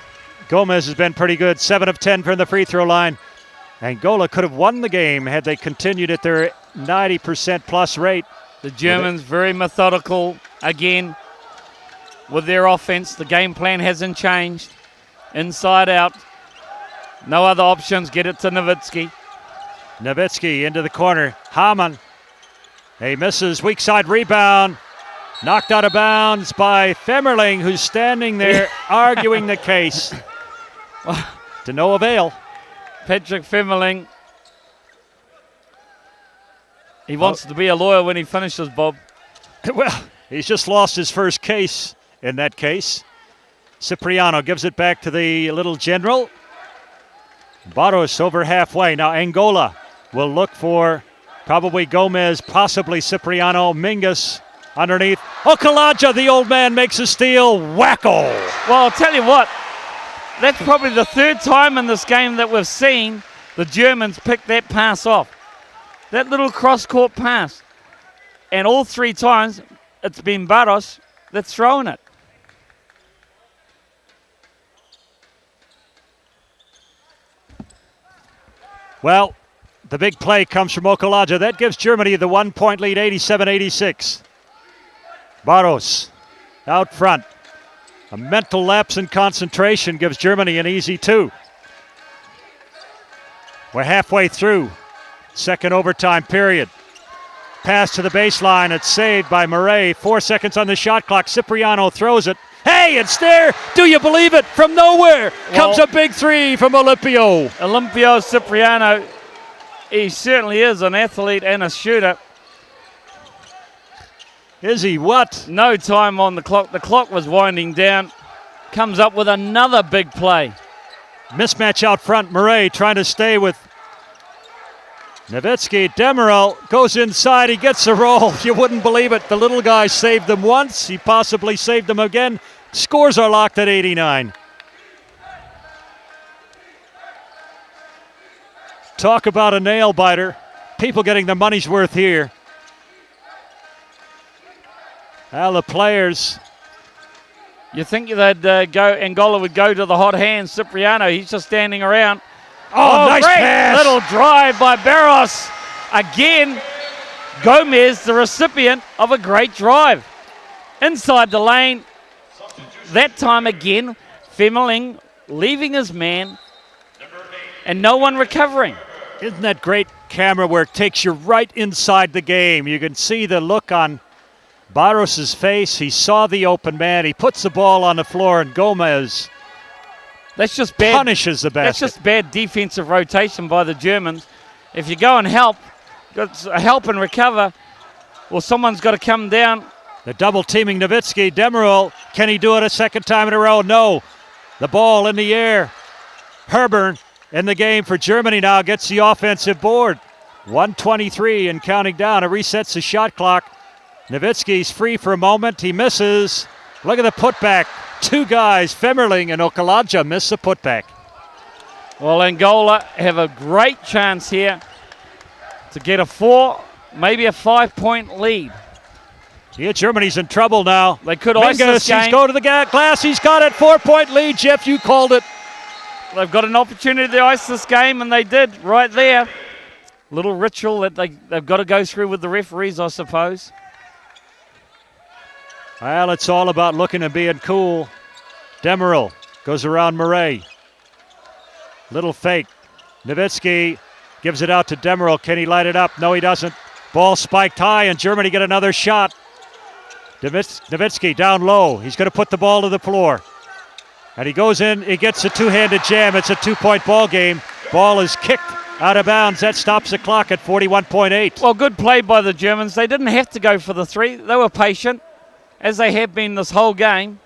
Gomez has been pretty good, 7 of 10 from the free throw line. Angola could have won the game had they continued at their 90% plus rate. The Germans very methodical again with their offense. The game plan hasn't changed. Inside out. No other options. Get it to Nowitzki. Nowitzki into the corner. Hamann. He misses. Weak side rebound. Knocked out of bounds by Femmerling, who's standing there arguing the case. To no avail. Patrick Femmerling. He wants to be a lawyer when he finishes, Bob. Well, he's just lost his first case in that case. Cipriano gives it back to the little general. Barros over halfway. Now Angola will look for probably Gomez, possibly Cipriano. Mingus underneath. Okalaja, the old man, makes a steal. Wacko! Well, I'll tell you what. That's probably the third time in this game that we've seen the Germans pick that pass off. That little cross-court pass. And all 3 times, it's been Barros that's thrown it. Well, the big play comes from Okalaja. That gives Germany the 1-point lead, 87-86. Barros out front. A mental lapse in concentration gives Germany an easy 2. We're halfway through second overtime period. Pass to the baseline. It's saved by Murray. 4 seconds on the shot clock. Cipriano throws it. Hey, it's there. Do you believe it? From nowhere comes a big 3 from Olympio. Olympio Cipriano, he certainly is an athlete and a shooter. Is he what? No time on the clock. The clock was winding down. Comes up with another big play. Mismatch out front. Murray trying to stay with Nowitzki. Demerol goes inside. He gets a roll. You wouldn't believe it. The little guy saved them once. He possibly saved them again. Scores are locked at 89. Talk about a nail biter. People getting their money's worth here. Well, the players. You think they'd Angola would go to the hot hand. Cipriano, he's just standing around. Oh, nice great pass. Little drive by Barros. Again, Gomez, the recipient of a great drive. Inside the lane. That time again, Femerling leaving his man and no one recovering. Isn't that great camera work? Takes you right inside the game. You can see the look on Barros' face. He saw the open man. He puts the ball on the floor, and Gomez punishes the basket. That's just bad defensive rotation by the Germans. If you go and help and recover, well, someone's got to come down. They're double teaming Nowitzki. Demerol, can he do it a second time in a row? No. The ball in the air. Herburn in the game for Germany now gets the offensive board. 1:23 and counting down. It resets the shot clock. Nowitzki's free for a moment. He misses. Look at the putback. 2 guys, Femerling and Okalaja, miss the putback. Well, Angola have a great chance here to get a 4, maybe a 5-point lead. Yeah, Germany's in trouble now. They could ice this game. He's going to the glass. He's got it. 4-point lead. Jeff, you called it. They've got an opportunity to ice this game, and they did right there. Little ritual that they've got to go through with the referees, I suppose. Well, it's all about looking and being cool. Demerol goes around Murray. Little fake. Nowitzki gives it out to Demerol. Can he light it up? No, he doesn't. Ball spiked high, and Germany get another shot. Nowitzki down low. He's going to put the ball to the floor. And he goes in. He gets a 2-handed jam. It's a 2-point ball game. Ball is kicked out of bounds. That stops the clock at 41.8. Well, good play by the Germans. They didn't have to go for the 3. They were patient, as they have been this whole game.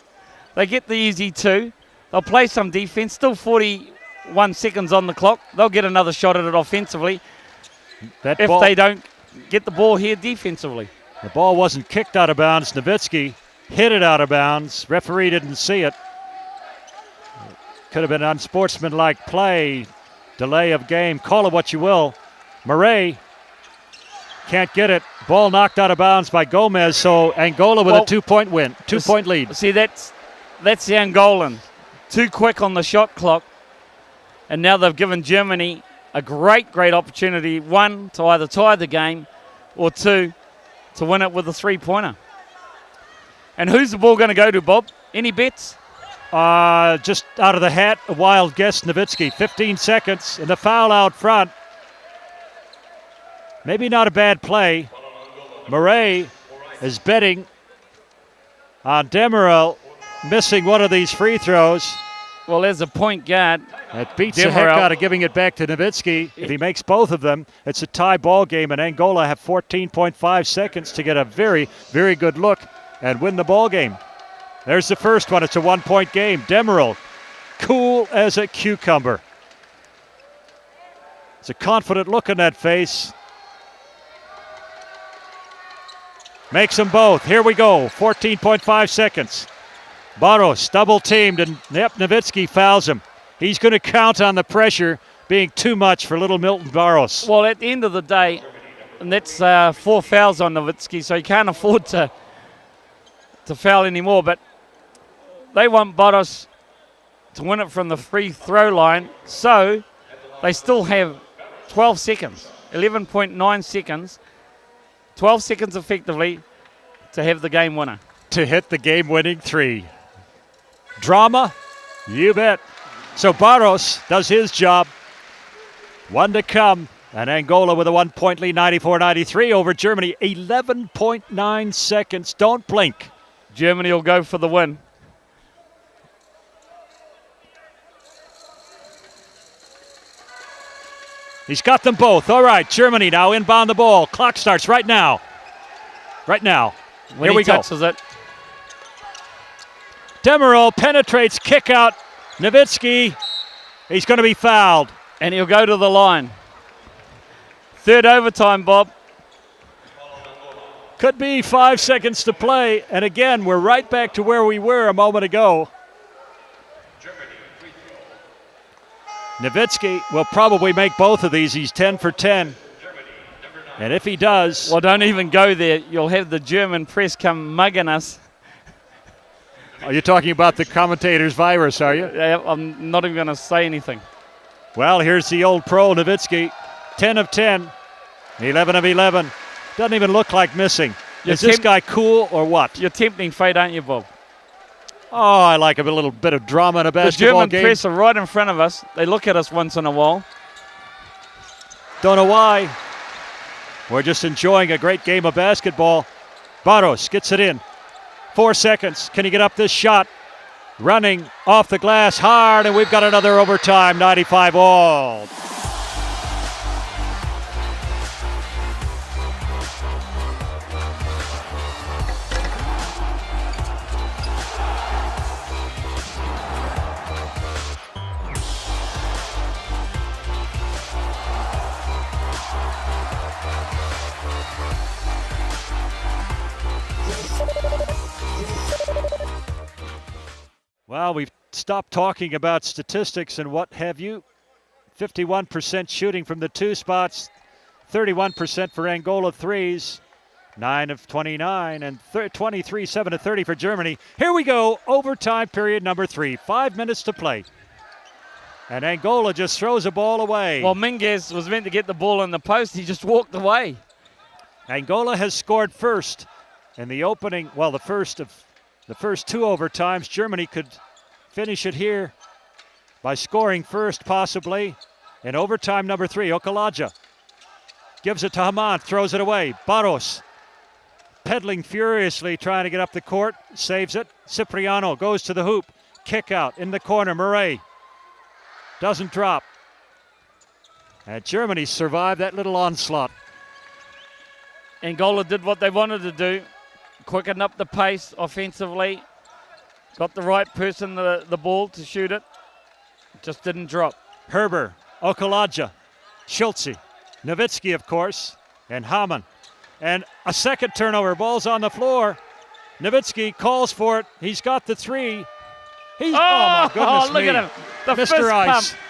They get the easy 2. They'll play some defense. Still 41 seconds on the clock. They'll get another shot at it offensively if they don't get the ball here defensively. The ball wasn't kicked out of bounds. Nowitzki hit it out of bounds. Referee didn't see it. Could have been unsportsmanlike play. Delay of game. Call it what you will. Murray can't get it. Ball knocked out of bounds by Gomez, so Angola with a 2-point win. 2-point lead. See, that's the Angolan. Too quick on the shot clock. And now they've given Germany a great opportunity. 1, to either tie the game, or 2, to win it with a 3-pointer. And who's the ball going to go to, Bob? Any bets? Just out of the hat, a wild guess, Nowitzki. 15 seconds, and the foul out front. Maybe not a bad play. Murray is betting on Demerol missing one of these free throws. Well, there's a point guard. That beats the heck out of giving it back to Nowitzki. If he makes both of them, it's a tie ball game, and Angola have 14.5 seconds to get a very, very good look and win the ball game. There's the first one. It's a 1-point game. Demerol, cool as a cucumber. It's a confident look on that face. Makes them both. Here we go. 14.5 seconds. Barros double teamed, and Nowitzki fouls him. He's going to count on the pressure being too much for little Milton Barros. Well, at the end of the day, and that's 4 fouls on Nowitzki, so he can't afford to foul anymore. But they want Barros to win it from the free throw line, so they still have 12 seconds, 11.9 seconds, 12 seconds effectively to have the game winner. to hit the game-winning three. Drama? You bet. So Barros does his job. One to come. And Angola with a 1-point lead, 94-93 over Germany. 11.9 seconds. Don't blink. Germany will go for the win. He's got them both. All right, Germany now inbound the ball. Clock starts right now. Right now. When Here we he go. touches it. Demerol penetrates, kick out. Nowitzki, he's going to be fouled. And he'll go to the line. Third overtime, Bob. Could be 5 seconds to play. And again, we're right back to where we were a moment ago. Nowitzki will probably make both of these. He's 10 for 10. And if he does... Well, don't even go there. You'll have the German press come mugging us. Are you talking about the commentator's virus, are you? I'm not even going to say anything. Well, here's the old pro, Nowitzki. 10 of 10. 11 of 11. Doesn't even look like missing. Is this guy cool or what? You're tempting fate, aren't you, Bob? Oh, I like a little bit of drama in a basketball game. The German press are right in front of us. They look at us once in a while. Don't know why. We're just enjoying a great game of basketball. Barros gets it in. 4 seconds. Can he get up this shot? Running off the glass hard, and we've got another overtime. 95 all. Well, we've stopped talking about statistics and what have you. 51% shooting from the two spots, 31% for Angola threes, 9 of 29, and 23, 7 of 30 for Germany. Here we go, overtime period number 3. 5 minutes to play. And Angola just throws a ball away. Well, Minguez was meant to get the ball in the post. He just walked away. Angola has scored first in the opening, well, the first 2 overtimes. Germany could finish it here by scoring first, possibly. In overtime number 3, Okalaja gives it to Haman, throws it away. Barros pedaling furiously, trying to get up the court, saves it. Cipriano goes to the hoop, kick out in the corner. Murray doesn't drop. And Germany survived that little onslaught. Angola did what they wanted to do. Quickened up the pace offensively. Got the right person the ball to shoot it. Just didn't drop. Herber, Okalaja, Schultze, Nowitzki, of course, and Haman. And a second turnover. Ball's on the floor. Nowitzki calls for it. He's got the 3. Oh my goodness look me. at him. The Mr. fist Ice. pump.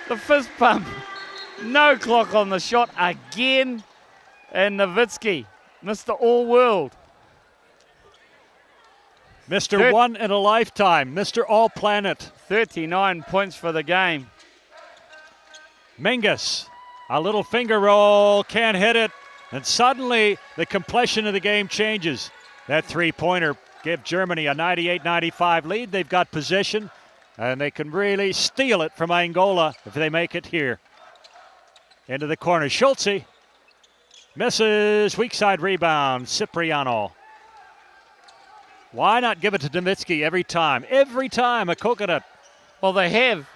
The fist pump. No clock on the shot again. And Nowitzki, Mr. All-World. Mr. One in a lifetime. Mr. All Planet. 39 points for the game. Mingus, a little finger roll, can't hit it. And suddenly the complexion of the game changes. That three-pointer gave Germany a 98-95 lead. They've got possession, and they can really steal it from Angola if they make it here. Into the corner. Schultze misses. Weak side rebound. Cipriano. Why not give it to Nowitzki every time? Every time a coconut. Well, they have,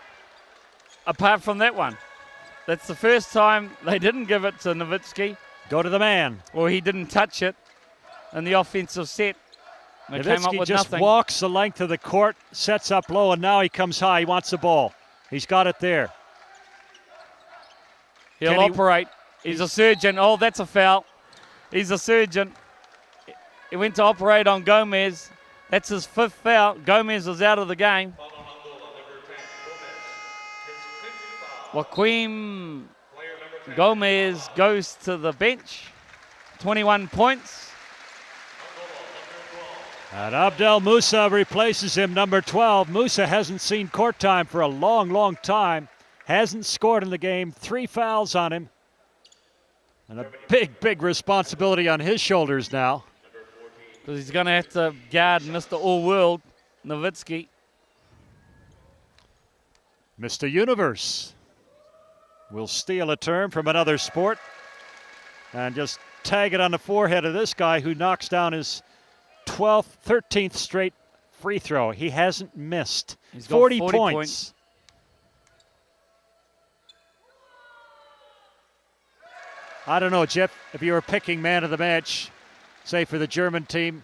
apart from that one. That's the first time they didn't give it to Nowitzki. Go to the man. Or he didn't touch it in the offensive set. They came up Nowitzki with just nothing. walks the length of the court, sets up low, and now he comes high. He wants the ball. He's got it there. He'll operate. He's a surgeon. Oh, that's a foul. He's a surgeon. He went to operate on Gomez. That's his 5th foul. Gomez is out of the game. Joaquim Gomez goes to the bench. 21 points. And Abdel Musa replaces him, number 12. Musa hasn't seen court time for a long, long time. Hasn't scored in the game. 3 fouls on him. And a big, big responsibility on his shoulders now. because he's going to have to guard Mr. All-World, Nowitzki. Mr. Universe will steal a term from another sport and just tag it on the forehead of this guy who knocks down his 13th straight free throw. He hasn't missed. He's got 40 40 points. points. I don't know, Jeff, if you were picking man of the match, say for the German team,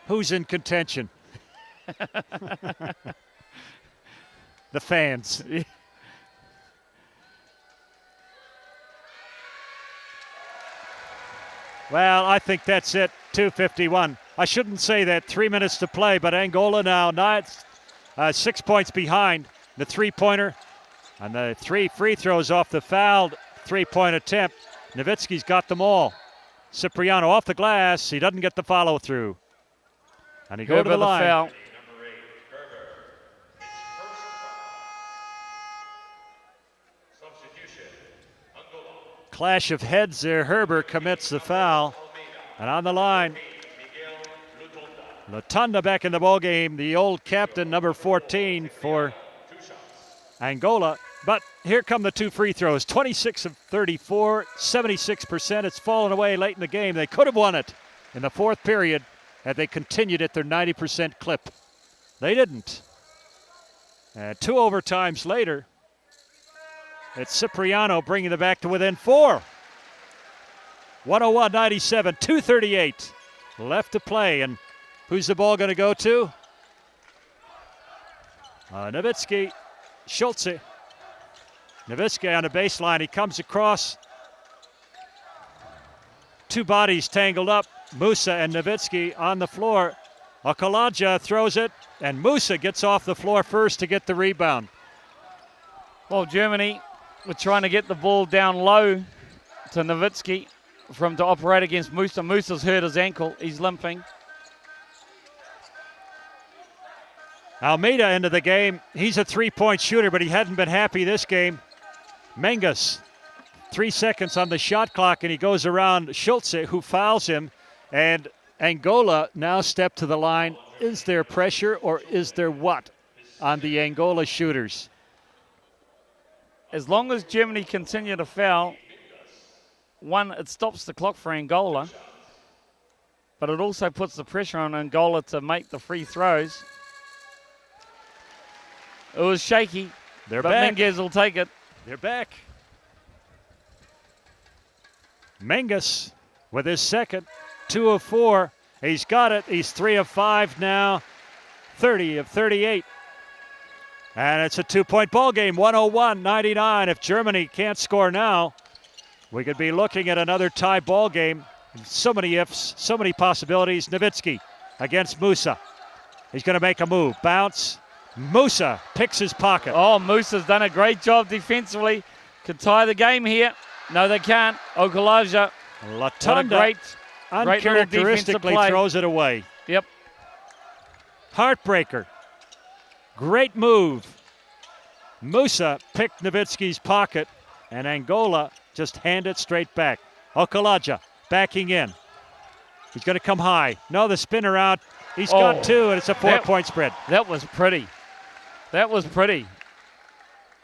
who's in contention? The fans. Well, I think that's it. 2:51. I shouldn't say that. 3 minutes to play, but Angola now 6 points behind. The three-pointer and the 3 free throws off the fouled three-point attempt. Nowitzki's got them all. Cipriano off the glass. He doesn't get the follow-through. And he goes to the line. Foul. Clash of heads there. Herber commits the foul. And on the line, Latunda back in the ballgame, the old captain, number 14 for Angola. But here come the 2 free throws. 26 of 34, 76%. It's fallen away late in the game. They could have won it in the fourth period had they continued at their 90% clip. They didn't. And 2 overtimes later, it's Cipriano bringing them back to within 4. 101-97, 2:38 left to play. And who's the ball going to go to? Nowitzki, Schulze. Nowitzki on the baseline. He comes across. 2 bodies tangled up. Musa and Nowitzki on the floor. Okalaja throws it, and Musa gets off the floor first to get the rebound. Well, Germany were trying to get the ball down low to Nowitzki to operate against Musa. Musa's hurt his ankle. He's limping. Almeida into the game. He's a 3-point shooter, but he hadn't been happy this game. Menges, 3 seconds on the shot clock, and he goes around Schulze, who fouls him. And Angola now step to the line. Is there pressure or is there what on the Angola shooters? As long as Germany continue to foul, one, it stops the clock for Angola, but it also puts the pressure on Angola to make the free throws. It was shaky, They're but back. Menges will take it. They're back. Menges with his second, 2 of 4. He's got it. He's 3 of 5 now, 30 of 38. And it's a 2-point ball game, 101-99. If Germany can't score now, we could be looking at another tie ball game. So many ifs, so many possibilities. Nowitzki against Musa. He's going to make a move. Bounce. Musa picks his pocket. Oh, Musa's done a great job defensively. Could tie the game here. No, they can't. Okalaja. Latunda uncharacteristically throws it away. Yep. Heartbreaker. Great move. Musa picked Nowitzki's pocket, and Angola just hand it straight back. Okalaja backing in. He's going to come high. No, the spin around. He's got 2, and it's a 4-point spread. That was pretty. That was pretty.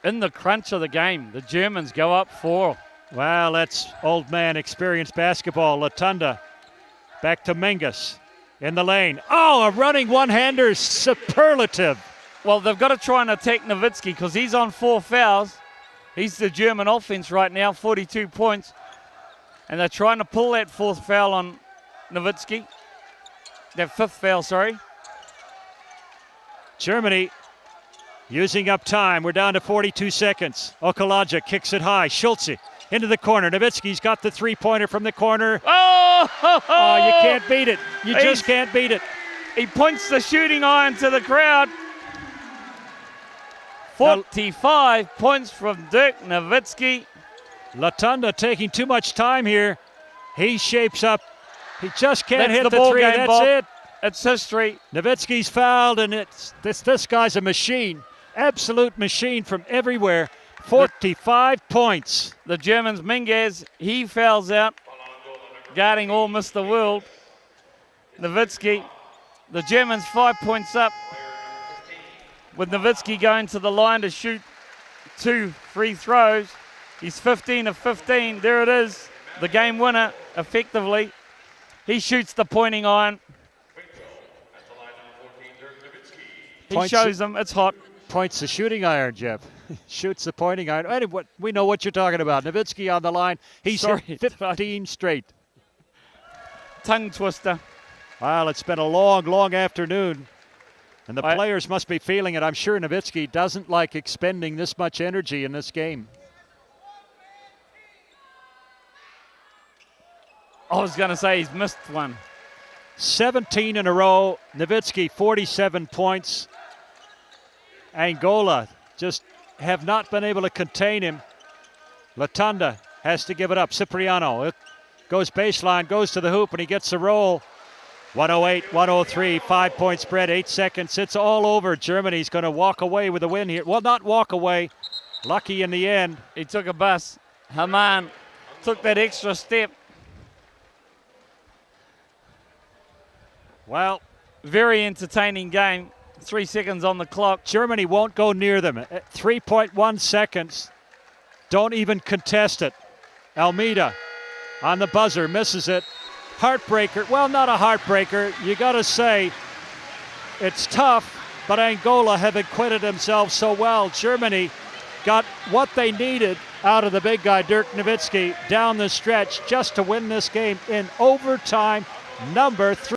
In the crunch of the game, the Germans go up 4. Well, that's old man experienced basketball. Latunda back to Menges in the lane. Oh, a running one-hander, superlative. Well, they've got to try and attack Nowitzki because he's on 4 fouls. He's the German offense right now, 42 points. And they're trying to pull that 4th foul on Nowitzki. That 5th foul, sorry. Germany using up time. We're down to 42 seconds. Okalaja kicks it high. Schulze into the corner. Nowitzki's got the 3-pointer from the corner. Oh, you can't beat it. You just can't beat it. He points the shooting iron to the crowd. 45 points from Dirk Nowitzki. Latunda taking too much time here. He shapes up. He just can't hit the ball 3. game, That's Bob. it. It's history. Nowitzki's fouled, and this guy's a machine. Absolute machine from everywhere. 45 points. The Germans, Menges, he fouls out, guarding all Mr. World. Nowitzki. The Germans 5 points up, with Nowitzki going to the line to shoot 2 free throws. He's 15 of 15. There it is, the game winner, effectively. He shoots the pointing iron. He shows them it's hot. Points the shooting iron, Jeff. Shoots the pointing iron. Anyway, we know what you're talking about. Nowitzki on the line. He's hit 15 straight. Tongue twister. Well, it's been a long, long afternoon, and the players must be feeling it. I'm sure Nowitzki doesn't like expending this much energy in this game. I was going to say he's missed one. 17 in a row. Nowitzki, 47 points. Angola just have not been able to contain him. Latunda has to give it up. Cipriano, it goes baseline, goes to the hoop, and he gets the roll. 108, 103, 5-point spread, 8 seconds. It's all over. Germany's going to walk away with a win here. Well, not walk away. Lucky in the end. He took a bus. Haman took that extra step. Well, very entertaining game. 3 seconds on the clock. Germany won't go near them. At 3.1 seconds. Don't even contest it. Almeida on the buzzer, misses it. Heartbreaker. Well, not a heartbreaker. You got to say it's tough, but Angola have acquitted themselves so well. Germany got what they needed out of the big guy, Dirk Nowitzki, down the stretch just to win this game in overtime number 3.